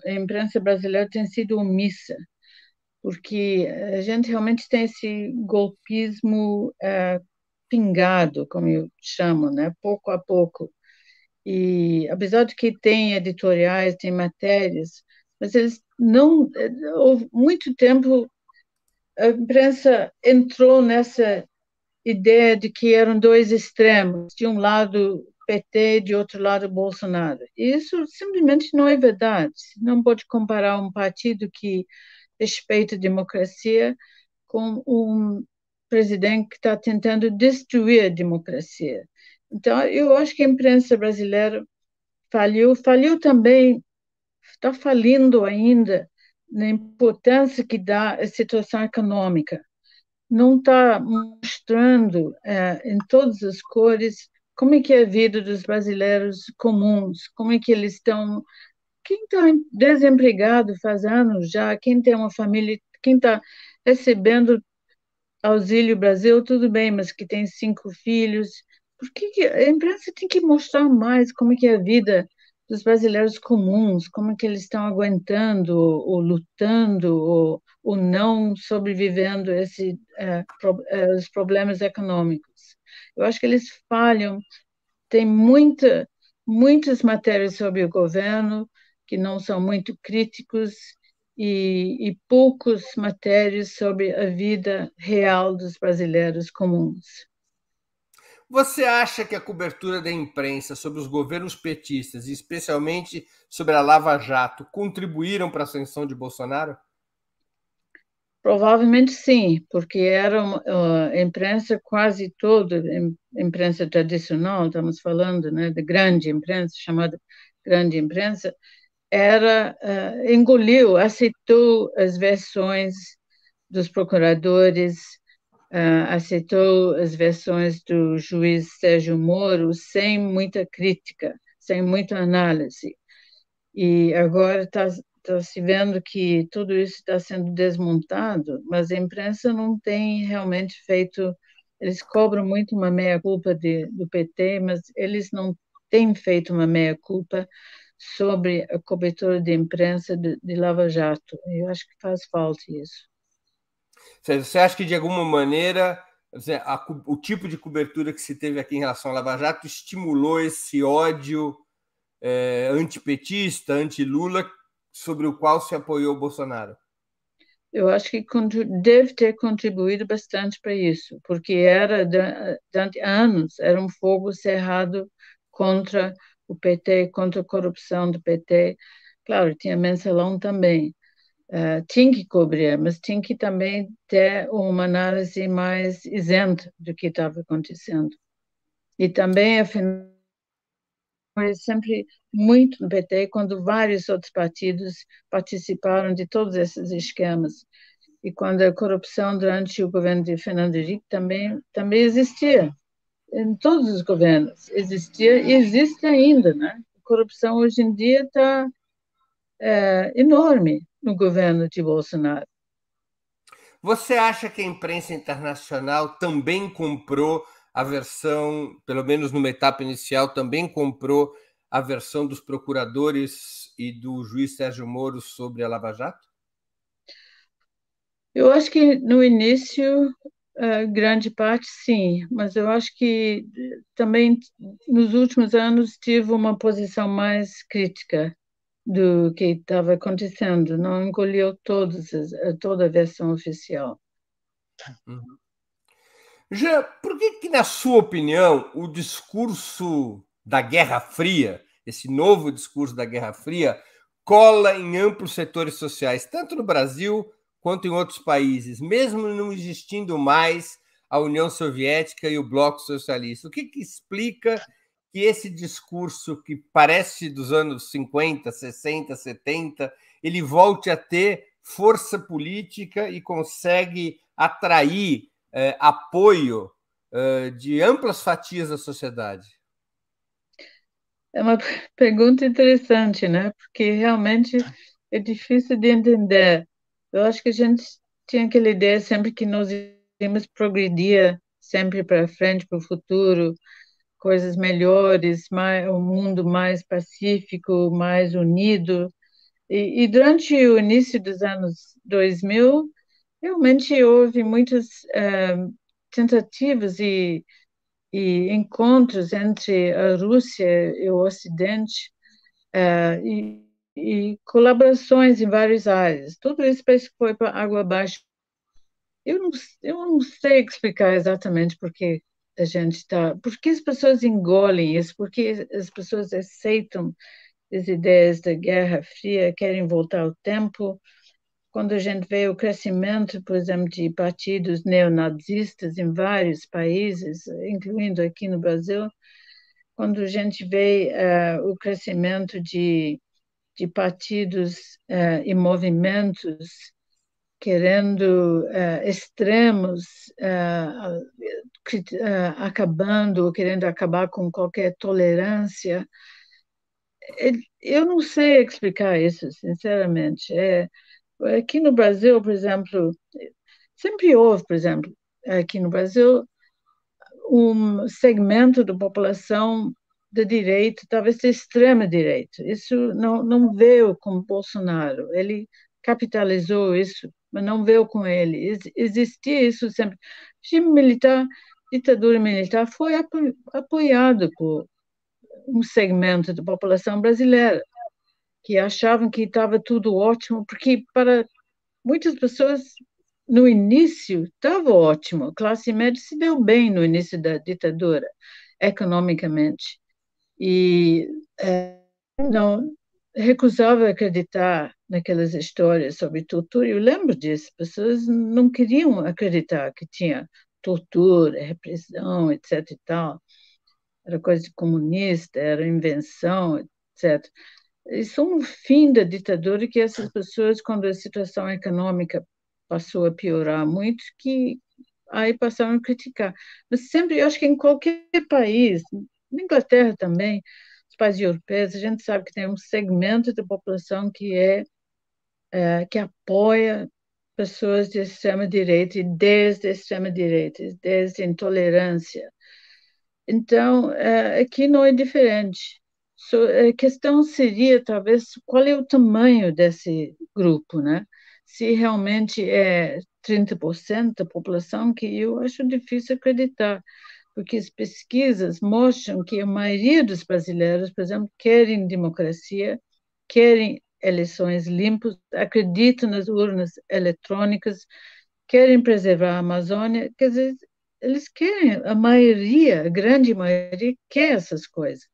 a imprensa brasileira tem sido omissa, porque a gente realmente tem esse golpismo pingado, como eu chamo, né? Pouco a pouco. E, apesar de que tem editoriais, tem matérias, mas eles não. Houve muito tempo a imprensa entrou nessa ideia de que eram dois extremos, de um lado PT, de outro lado Bolsonaro. E isso simplesmente não é verdade. Não pode comparar um partido que respeita a democracia com um presidente que está tentando destruir a democracia. Então, eu acho que a imprensa brasileira faliu também, está falindo ainda na importância que dá à situação econômica. Não está mostrando em todas as cores como é que é a vida dos brasileiros comuns, como é que eles estão. Quem está desempregado faz anos já, quem tem uma família, quem está recebendo Auxílio Brasil, tudo bem, mas que tem 5 filhos. Por que a imprensa tem que mostrar mais como é que é a vida dos brasileiros comuns, como é que eles estão aguentando, ou lutando, ou não sobrevivendo os problemas econômicos? Eu acho que eles falham. Tem muitas matérias sobre o governo que não são muito críticos e poucas matérias sobre a vida real dos brasileiros comuns. Você acha que a cobertura da imprensa sobre os governos petistas, e especialmente sobre a Lava Jato, contribuíram para a ascensão de Bolsonaro? Provavelmente sim, porque era a imprensa quase toda, imprensa tradicional, estamos falando, né, de grande imprensa, chamada grande imprensa, engoliu, aceitou as versões dos procuradores, aceitou as versões do juiz Sérgio Moro sem muita crítica, sem muita análise. E agora está se vendo que tudo isso está sendo desmontado, mas a imprensa não tem realmente feito. Eles cobram muito uma meia-culpa do PT, mas eles não têm feito uma meia-culpa sobre a cobertura de imprensa de Lava Jato. Eu acho que faz falta isso. Você acha que, de alguma maneira, o tipo de cobertura que se teve aqui em relação à Lava Jato estimulou esse ódio antipetista, anti-Lula, sobre o qual se apoiou o Bolsonaro? Eu acho que deve ter contribuído bastante para isso, porque durante anos, era um fogo cerrado contra o PT, contra a corrupção do PT. Claro, tinha mensalão também. Tinha que cobrir, mas tinha que também ter uma análise mais isenta do que estava acontecendo. E também, afinal, foi sempre muito no PT, quando vários outros partidos participaram de todos esses esquemas. E quando a corrupção durante o governo de Fernando Henrique também existia, em todos os governos existia e existe ainda, né? A corrupção hoje em dia está enorme no governo de Bolsonaro. Você acha que a imprensa internacional também comprou a versão, pelo menos numa etapa inicial, também comprou a versão dos procuradores e do juiz Sérgio Moro sobre a Lava Jato? Eu acho que no início, grande parte sim, mas eu acho que também nos últimos anos tive uma posição mais crítica do que estava acontecendo, não engoliu toda a versão oficial. Uhum. Jean, por que, na sua opinião, o discurso da Guerra Fria, esse novo discurso da Guerra Fria, cola em amplos setores sociais, tanto no Brasil quanto em outros países, mesmo não existindo mais a União Soviética e o Bloco Socialista? O que explica que esse discurso, que parece dos anos 50, 60, 70, ele volte a ter força política e consegue atrair apoio de amplas fatias da sociedade? É uma pergunta interessante, né? Porque realmente é difícil de entender. Eu acho que a gente tinha aquela ideia sempre que nós íamos progredir sempre para frente, para o futuro, coisas melhores, um mundo mais pacífico, mais unido. E durante o início dos anos 2000, realmente houve muitas tentativas e encontros entre a Rússia e o Ocidente, e colaborações em várias áreas. Tudo isso parece que foi para água abaixo. Eu não, eu não sei explicar exatamente por que a gente está, por que as pessoas engolem isso, por que as pessoas aceitam as ideias da Guerra Fria, querem voltar ao tempo. Quando a gente vê o crescimento, por exemplo, de partidos neonazistas em vários países, incluindo aqui no Brasil, quando a gente vê o crescimento de partidos e movimentos querendo extremos, acabando, querendo acabar com qualquer tolerância. Eu não sei explicar isso, sinceramente. Aqui no Brasil, por exemplo, sempre houve, por exemplo, aqui no Brasil, um segmento da população da direita, talvez da extrema-direita. Isso não veio com Bolsonaro. Ele capitalizou isso, mas não veio com ele. Existia isso sempre. O regime militar, ditadura militar, foi apoiado por um segmento da população brasileira que achavam que estava tudo ótimo, porque para muitas pessoas no início estava ótimo, a classe média se deu bem no início da ditadura, economicamente, e não recusava acreditar naquelas histórias sobre tortura. Eu lembro disso, pessoas não queriam acreditar que tinha tortura, repressão, etc. e tal. Era coisa comunista, era invenção, etc. Isso é um fim da ditadura que essas pessoas, quando a situação econômica passou a piorar muito, que aí passaram a criticar. Mas sempre, eu acho que em qualquer país, na Inglaterra também, os países europeus, a gente sabe que tem um segmento da população que apoia pessoas de extrema-direita, ideias de extrema-direita, ideias de intolerância. Então, aqui não é diferente. A questão seria, talvez, qual é o tamanho desse grupo, né? Se realmente é 30% da população, que eu acho difícil acreditar, porque as pesquisas mostram que a maioria dos brasileiros, por exemplo, querem democracia, querem eleições limpas, acreditam nas urnas eletrônicas, querem preservar a Amazônia. Quer dizer, eles querem, a maioria, a grande maioria, quer essas coisas.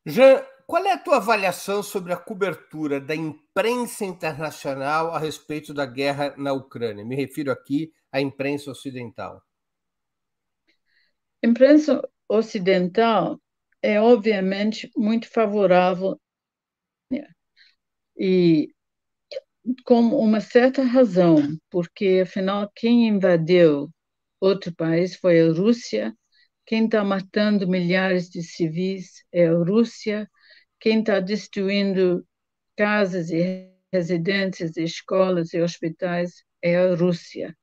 Jean, qual é a tua avaliação sobre a cobertura da imprensa internacional a respeito da guerra na Ucrânia? Me refiro aqui à imprensa ocidental. A imprensa ocidental é, obviamente, muito favorável, e com uma certa razão, porque, afinal, quem invadiu outro país foi a Rússia, quem está matando milhares de civis é a Rússia, quem está destruindo casas e residências, e escolas e hospitais é a Rússia.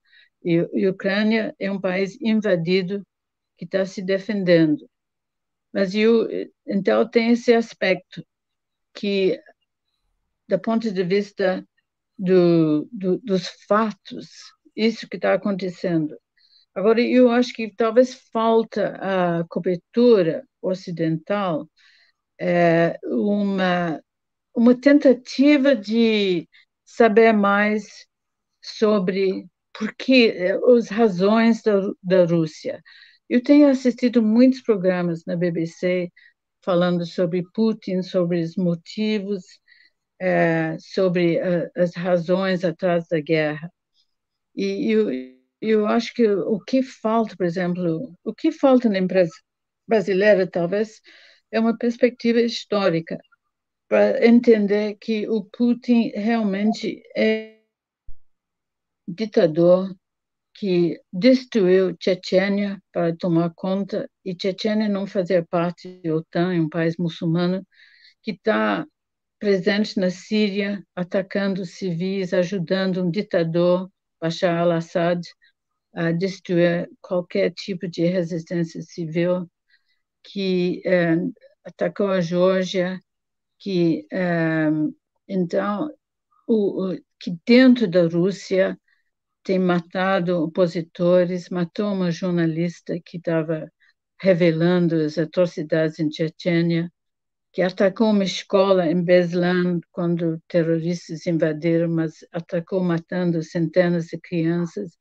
E a Ucrânia é um país invadido que está se defendendo. Mas então tem esse aspecto que, do ponto de vista dos fatos, isso que está acontecendo. Agora, eu acho que talvez falta a cobertura ocidental, uma tentativa de saber mais sobre por que as razões da Rússia. Eu tenho assistido muitos programas na BBC falando sobre Putin, sobre os motivos, sobre as razões atrás da guerra. E eu acho que o que falta, por exemplo, o que falta na empresa brasileira, talvez, é uma perspectiva histórica para entender que o Putin realmente é ditador que destruiu Chechênia para tomar conta, e Chechênia não fazia parte da OTAN, é um país muçulmano, que está presente na Síria, atacando civis, ajudando um ditador, Bashar al-Assad, a destruir qualquer tipo de resistência civil, que atacou a Geórgia, que então que dentro da Rússia tem matado opositores, matou uma jornalista que estava revelando as atrocidades em Chechênia, que atacou uma escola em Beslan quando terroristas invadiram, mas atacou matando centenas de crianças.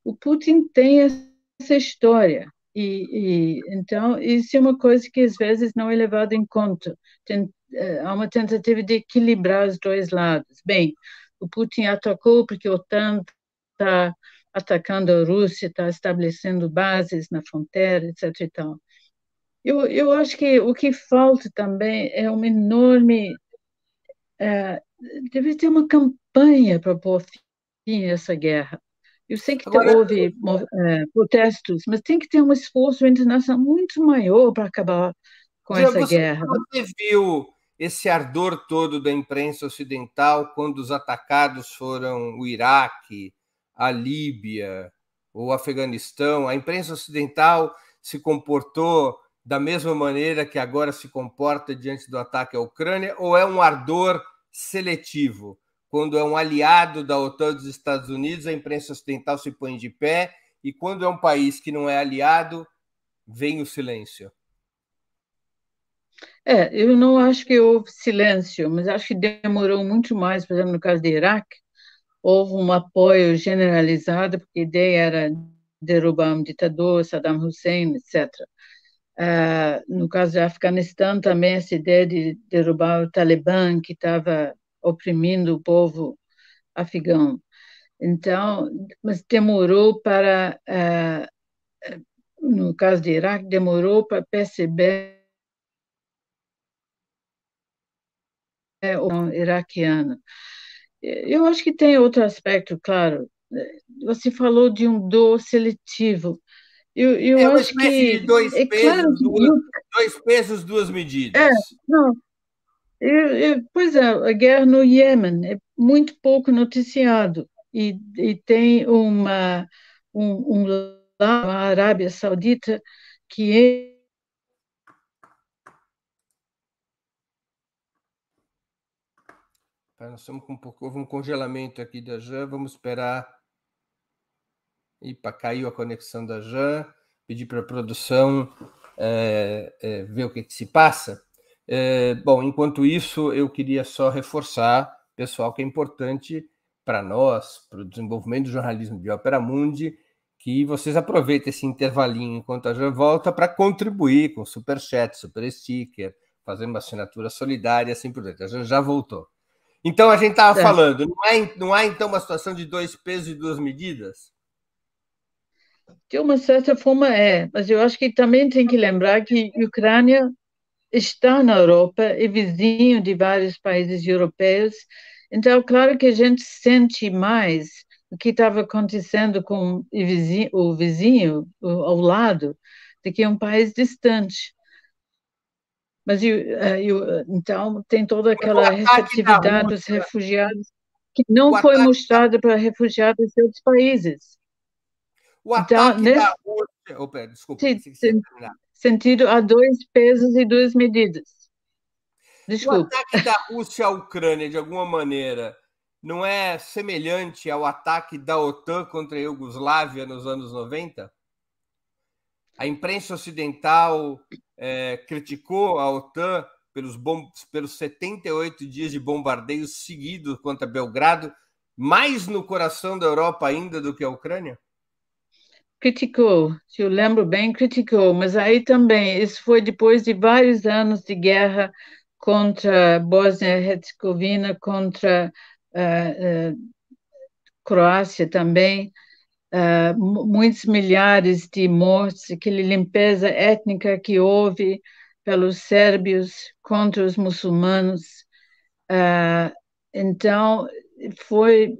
O Putin tem essa história. Então, isso é uma coisa que às vezes não é levado em conta. Há uma tentativa de equilibrar os dois lados. Bem, o Putin atacou porque a OTAN está atacando a Rússia, está estabelecendo bases na fronteira, etc. E tal. Eu acho que o que falta também é uma enorme. Deve ter uma campanha para pôr fim a essa guerra. Eu sei que Agora, houve protestos, mas tem que ter um esforço internacional muito maior para acabar com Jean, essa guerra. você viu esse ardor todo da imprensa ocidental quando os atacados foram o Iraque, a Líbia, o Afeganistão? A imprensa ocidental se comportou da mesma maneira que agora se comporta diante do ataque à Ucrânia, ou é um ardor seletivo? Quando é um aliado da OTAN dos Estados Unidos, a imprensa ocidental se põe de pé, e quando é um país que não é aliado, vem o silêncio. Eu não acho que houve silêncio, mas acho que demorou muito mais, por exemplo, no caso do Iraque, houve um apoio generalizado, porque a ideia era derrubar um ditador, Saddam Hussein, etc. No caso do Afeganistão, também essa ideia de derrubar o Talibã, que estava oprimindo o povo afegão. Então, mas demorou para, no caso do Iraque, demorou para perceber o iraquiano. Eu acho que tem outro aspecto, claro. Você falou de um dor seletivo. Eu É uma acho espécie de que é claro que dois pesos, duas é, medidas. não, pois é, a guerra no Iêmen é muito pouco noticiado e tem um lado, a Arábia Saudita, que Nós estamos com houve um congelamento aqui da Jean, vamos esperar. Caiu a conexão da Jean, pedir para a produção ver o que se passa. Bom, enquanto isso, eu queria só reforçar, pessoal, que é importante para nós, para o desenvolvimento do jornalismo de Opera Mundi, que vocês aproveitem esse intervalinho enquanto a Jean volta para contribuir com superchat, super sticker, fazer uma assinatura solidária, assim por diante. A Jean já voltou. Então, a gente estava falando, não há então uma situação de dois pesos e duas medidas? de uma certa forma mas eu acho que também tem que lembrar que a Ucrânia está na Europa, é vizinho de vários países europeus, Então, claro que a gente sente mais o que estava acontecendo com o vizinho ao lado do que um país distante. Mas então tem toda Mas o aquela ataque da receptividade dos Rússia, refugiados que o não foi ataque, mostrada para refugiados de outros países. o Então, ataque da nesse Rússia. Opa, desculpa, pensei que você ia terminar. sentido, há dois pesos e duas medidas. O Desculpe. ataque da Rússia à Ucrânia, de alguma maneira, não é semelhante ao ataque da OTAN contra a Iugoslávia nos anos 90? A imprensa ocidental criticou a OTAN pelos 78 dias de bombardeios seguidos contra Belgrado, mais no coração da Europa ainda do que a Ucrânia? Criticou, se eu lembro bem, criticou, mas aí também, isso foi depois de vários anos de guerra contra a Bósnia-Herzegovina, contra a Croácia também, muitos milhares de mortes, aquela limpeza étnica que houve pelos sérvios contra os muçulmanos. Então, foi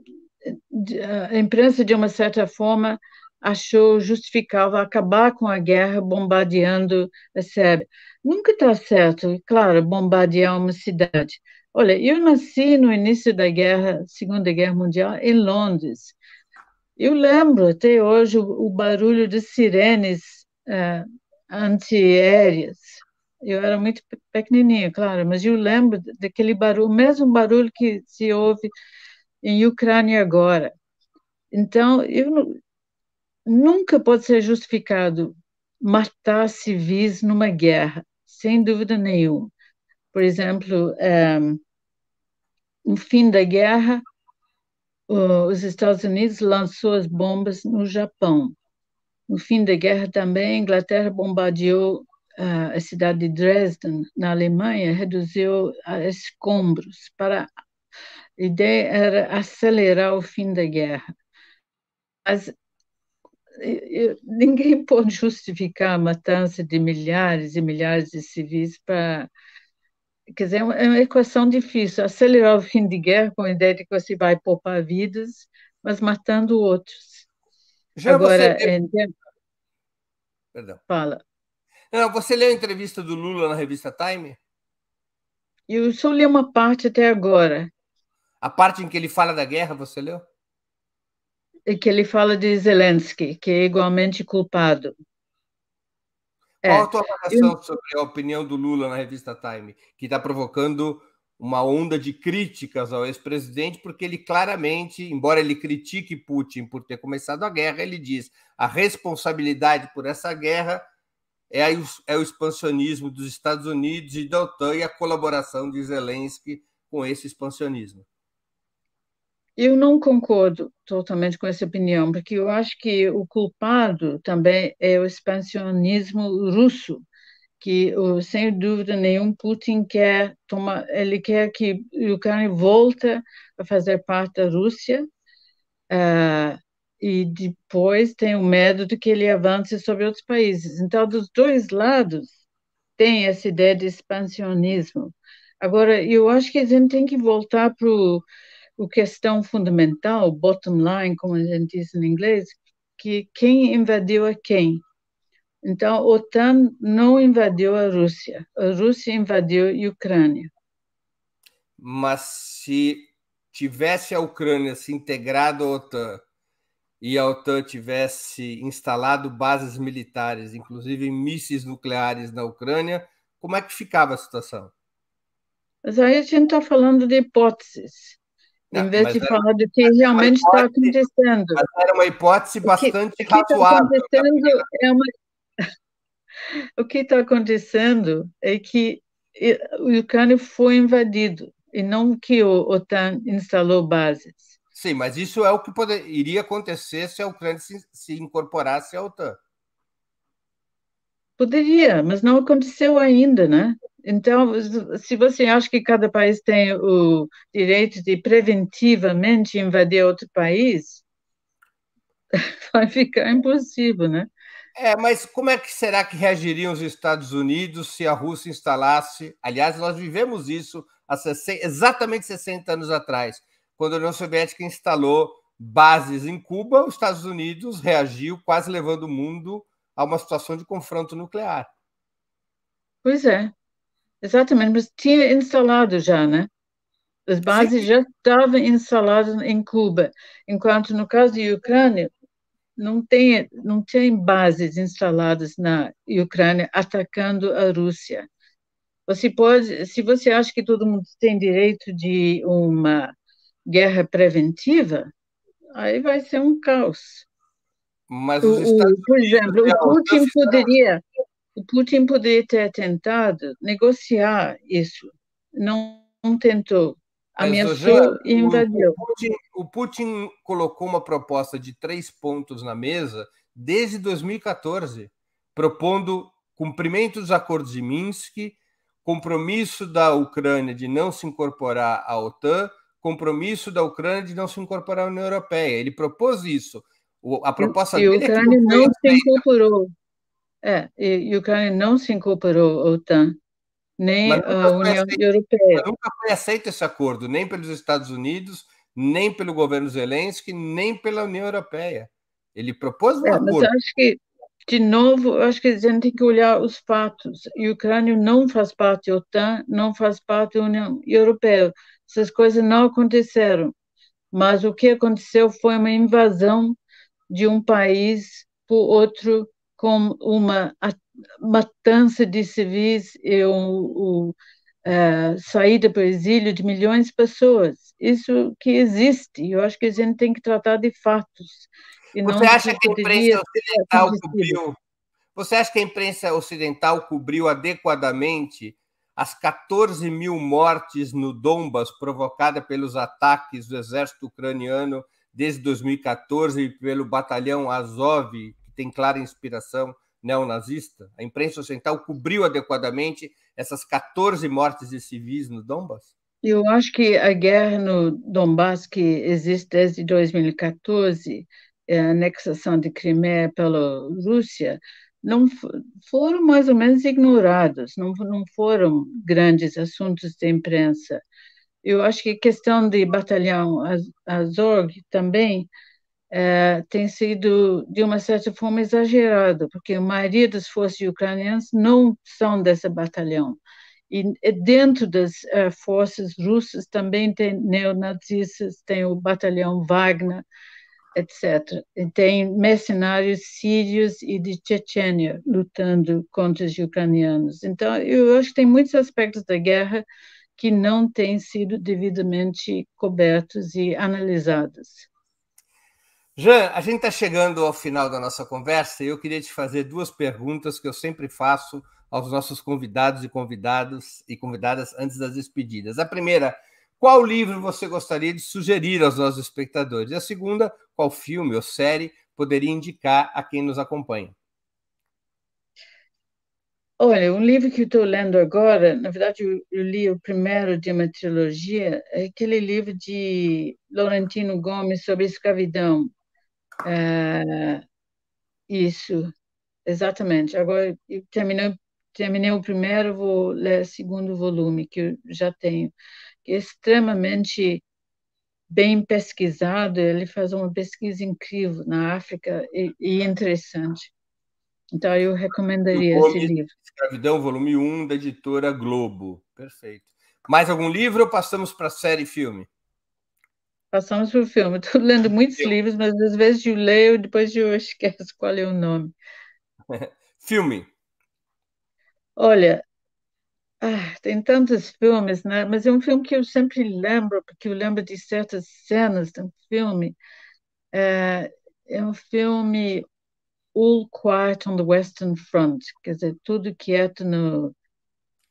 a imprensa, de uma certa forma, achou justificável acabar com a guerra bombardeando a Sérvia. Nunca está certo, claro, bombardear uma cidade. Olha, eu nasci no início da guerra, Segunda Guerra Mundial, em Londres. Eu lembro até hoje o barulho de sirenes antiaéreas. Eu era muito pequenininha, claro, mas eu lembro daquele barulho, o mesmo barulho que se ouve em Ucrânia agora. Então, nunca pode ser justificado matar civis numa guerra, sem dúvida nenhuma. Por exemplo, no fim da guerra, os Estados Unidos lançou as bombas no Japão. No fim da guerra também, a Inglaterra bombardeou a cidade de Dresden, na Alemanha, reduziu a escombros. A ideia era acelerar o fim da guerra. Mas ninguém pode justificar a matança de milhares e milhares de civis para. Quer dizer, é uma equação difícil. Acelerar o fim de guerra com a ideia de que você vai poupar vidas, mas matando outros. Já você Agora, leu, perdão. fala. Não, você leu a entrevista do Lula na revista Time? Eu só li uma parte até agora, A parte em que ele fala da guerra, você leu? que ele fala de Zelensky, que é igualmente culpado. Qual É, a tua eu, avaliação sobre a opinião do Lula na revista Time, que está provocando uma onda de críticas ao ex-presidente, porque ele claramente, embora ele critique Putin por ter começado a guerra, ele diz a responsabilidade por essa guerra é o expansionismo dos Estados Unidos e da OTAN e a colaboração de Zelensky com esse expansionismo. eu não concordo totalmente com essa opinião, porque eu acho que o culpado também é o expansionismo russo, que, sem dúvida nenhuma, Putin quer tomar, ele quer que a Ucrânia volte a fazer parte da Rússia, e depois tem o medo de que ele avance sobre outros países. Então, dos dois lados, tem essa ideia de expansionismo. Agora, eu acho que a gente tem que voltar para o questão fundamental, bottom line, como a gente diz em inglês, que quem invadiu a quem? Então, a OTAN não invadiu a Rússia invadiu a Ucrânia. Mas se tivesse a Ucrânia se integrado à OTAN e a OTAN tivesse instalado bases militares, inclusive mísseis nucleares na Ucrânia, como é que ficava a situação? Mas aí a gente está falando de hipóteses, Não, em vez de falar do que realmente está acontecendo. Era uma hipótese bastante O que está razoável. acontecendo o que está acontecendo é que a Ucrânia foi invadido e não que a OTAN instalou bases. Sim, mas isso é o que iria acontecer se a Ucrânia se incorporasse à OTAN. Poderia, mas não aconteceu ainda, né? Então, se você acha que cada país tem o direito de preventivamente invadir outro país, vai ficar impossível, né? Mas como é que será que reagiriam os Estados Unidos se a Rússia instalasse? Aliás, nós vivemos isso exatamente 60 anos atrás, quando a União Soviética instalou bases em Cuba, os Estados Unidos reagiu, quase levando o mundo a uma situação de confronto nuclear. Pois é, exatamente, mas tinha instalado já, né? As bases Sim. já estavam instaladas em Cuba, enquanto no caso da Ucrânia não tem bases instaladas na Ucrânia atacando a Rússia. Se você acha que todo mundo tem direito de uma guerra preventiva, aí vai ser um caos. Mas os Estados Por Unidos exemplo, e a OTAN fizeram. O Putin poderia ter tentado negociar isso. Não tentou. Mas, Jean, Ameaçou e invadiu. O Putin colocou uma proposta de 3 pontos na mesa desde 2014, propondo cumprimento dos acordos de Minsk, compromisso da Ucrânia de não se incorporar à OTAN, compromisso da Ucrânia de não se incorporar à União Europeia. Ele propôs isso. A proposta E a dele é que não Ucrânia foi não se aceita. incorporou. E a Ucrânia não se incorporou à OTAN, nem Mas à União Europeia. nunca foi aceito esse acordo, nem pelos Estados Unidos, nem pelo governo Zelensky, nem pela União Europeia. Ele propôs um Mas acordo. acho que, de novo, acho que a gente tem que olhar os fatos. A Ucrânia não faz parte da OTAN, não faz parte da União Europeia. Essas coisas não aconteceram. Mas o que aconteceu foi uma invasão de um país por outro, com uma matança de civis e saída para o exílio de milhões de pessoas. Isso que existe. Eu acho que a gente tem que tratar de fatos e Você não do acha que que a poderia imprensa ter ocidental acontecido. cobriu? Você acha que a imprensa ocidental cobriu adequadamente as 14 mil mortes no Donbas provocada pelos ataques do exército ucraniano desde 2014 e pelo batalhão Azov, que tem clara inspiração neonazista? A imprensa ocidental cobriu adequadamente essas 14 mortes de civis no Donbas? Eu acho que a guerra no Donbass, que existe desde 2014, a anexação de Crimeia pela Rússia, não foram mais ou menos ignorados, não foram grandes assuntos de imprensa. Eu acho que a questão de batalhão Azov também tem sido, de uma certa forma, exagerada, porque a maioria das forças ucranianas não são desse batalhão. E dentro das forças russas também tem neonazistas, tem o batalhão Wagner, etc. E tem mercenários sírios e de Chechênia lutando contra os ucranianos. Então, eu acho que tem muitos aspectos da guerra que não têm sido devidamente cobertos e analisados. Jean, a gente está chegando ao final da nossa conversa e eu queria te fazer 2 perguntas que eu sempre faço aos nossos convidados e convidadas antes das despedidas. A primeira, qual livro você gostaria de sugerir aos nossos espectadores? E a segunda, qual filme ou série poderia indicar a quem nos acompanha? Olha, um livro que eu estou lendo agora, na verdade, eu li o primeiro de uma trilogia, é aquele livro de Laurentino Gomes sobre escravidão. Isso, exatamente. Agora, eu terminei o primeiro, vou ler o segundo volume, que eu já tenho, que é extremamente bem pesquisado. Ele faz uma pesquisa incrível na África e interessante. Então, eu O recomendaria esse Gomes, livro. Escravidão, volume 1, da editora Globo. Perfeito. Mais algum livro ou passamos para série e filme? Passamos para o filme. Estou lendo muitos livros, mas às vezes eu leio e depois eu esqueço qual é o nome. Filme. Olha, tem tantos filmes, né? Mas é um filme que eu sempre lembro, porque eu lembro de certas cenas do filme. É, é um filme All Quiet on the Western Front, quer dizer, tudo quieto no.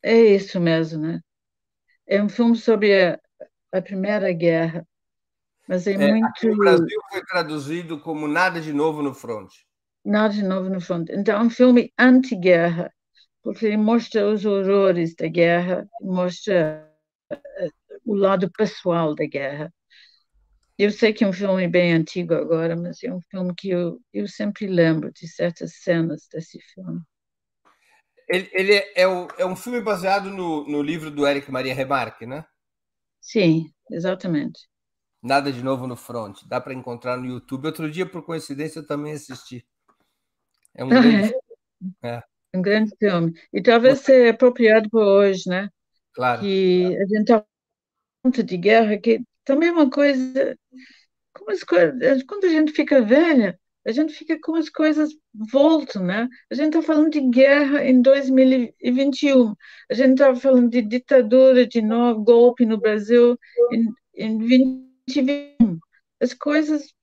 É isso mesmo, né? É um filme sobre a Primeira Guerra, mas é Aqui muito no Brasil foi traduzido como Nada de Novo no Front. nada de novo no front. Então, é um filme anti-guerra, porque ele mostra os horrores da guerra, mostra o lado pessoal da guerra. Eu sei que é um filme bem antigo agora, mas é um filme que eu sempre lembro de certas cenas desse filme. Ele é um filme baseado no livro do Éric Maria Remarque, né? Sim, exatamente. Nada de Novo no Front. Dá para encontrar no YouTube. Outro dia, por coincidência, eu também assisti. É um grande filme. É. Um grande filme. E talvez seja apropriado para hoje, né? Claro. Que a gente está muito de guerra, que também é uma coisa. Como as coisas, quando a gente fica velha, a gente fica com as coisas voltam, né? A gente está falando de guerra em 2021. A gente está falando de ditadura de novo, golpe no Brasil em 2021. As coisas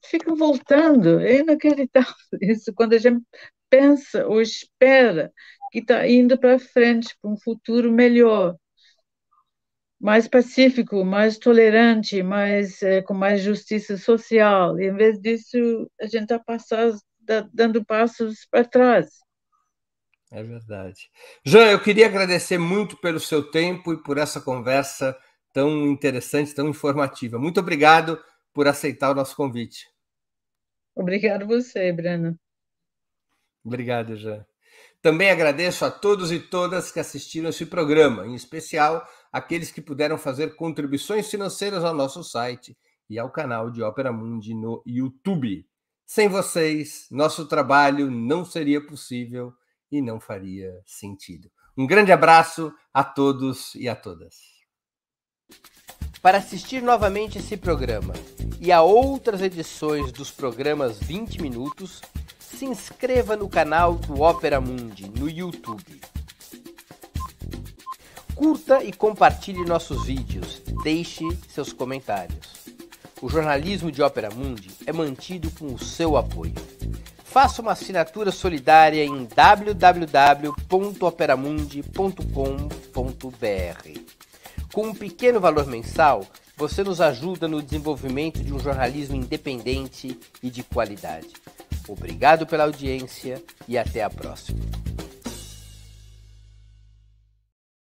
ficam voltando. É inacreditável isso quando a gente pensa ou espera que está indo para frente, para um futuro melhor, mais pacífico, mais tolerante, com mais justiça social. E, em vez disso, a gente está dando passos para trás. É verdade. Jean, eu queria agradecer muito pelo seu tempo e por essa conversa tão interessante, tão informativa. Muito obrigado por aceitar o nosso convite. Obrigado a você, Breno. Obrigado, Jean. Também agradeço a todos e todas que assistiram esse programa, em especial aqueles que puderam fazer contribuições financeiras ao nosso site e ao canal de Ópera Mundi no YouTube. Sem vocês, nosso trabalho não seria possível e não faria sentido. Um grande abraço a todos e a todas. Para assistir novamente esse programa e a outras edições dos programas 20 Minutos, se inscreva no canal do Ópera Mundi no YouTube. Curta e compartilhe nossos vídeos, deixe seus comentários. O jornalismo de Ópera Mundi é mantido com o seu apoio. Faça uma assinatura solidária em www.operamundi.com.br. Com um pequeno valor mensal, você nos ajuda no desenvolvimento de um jornalismo independente e de qualidade. Obrigado pela audiência e até a próxima.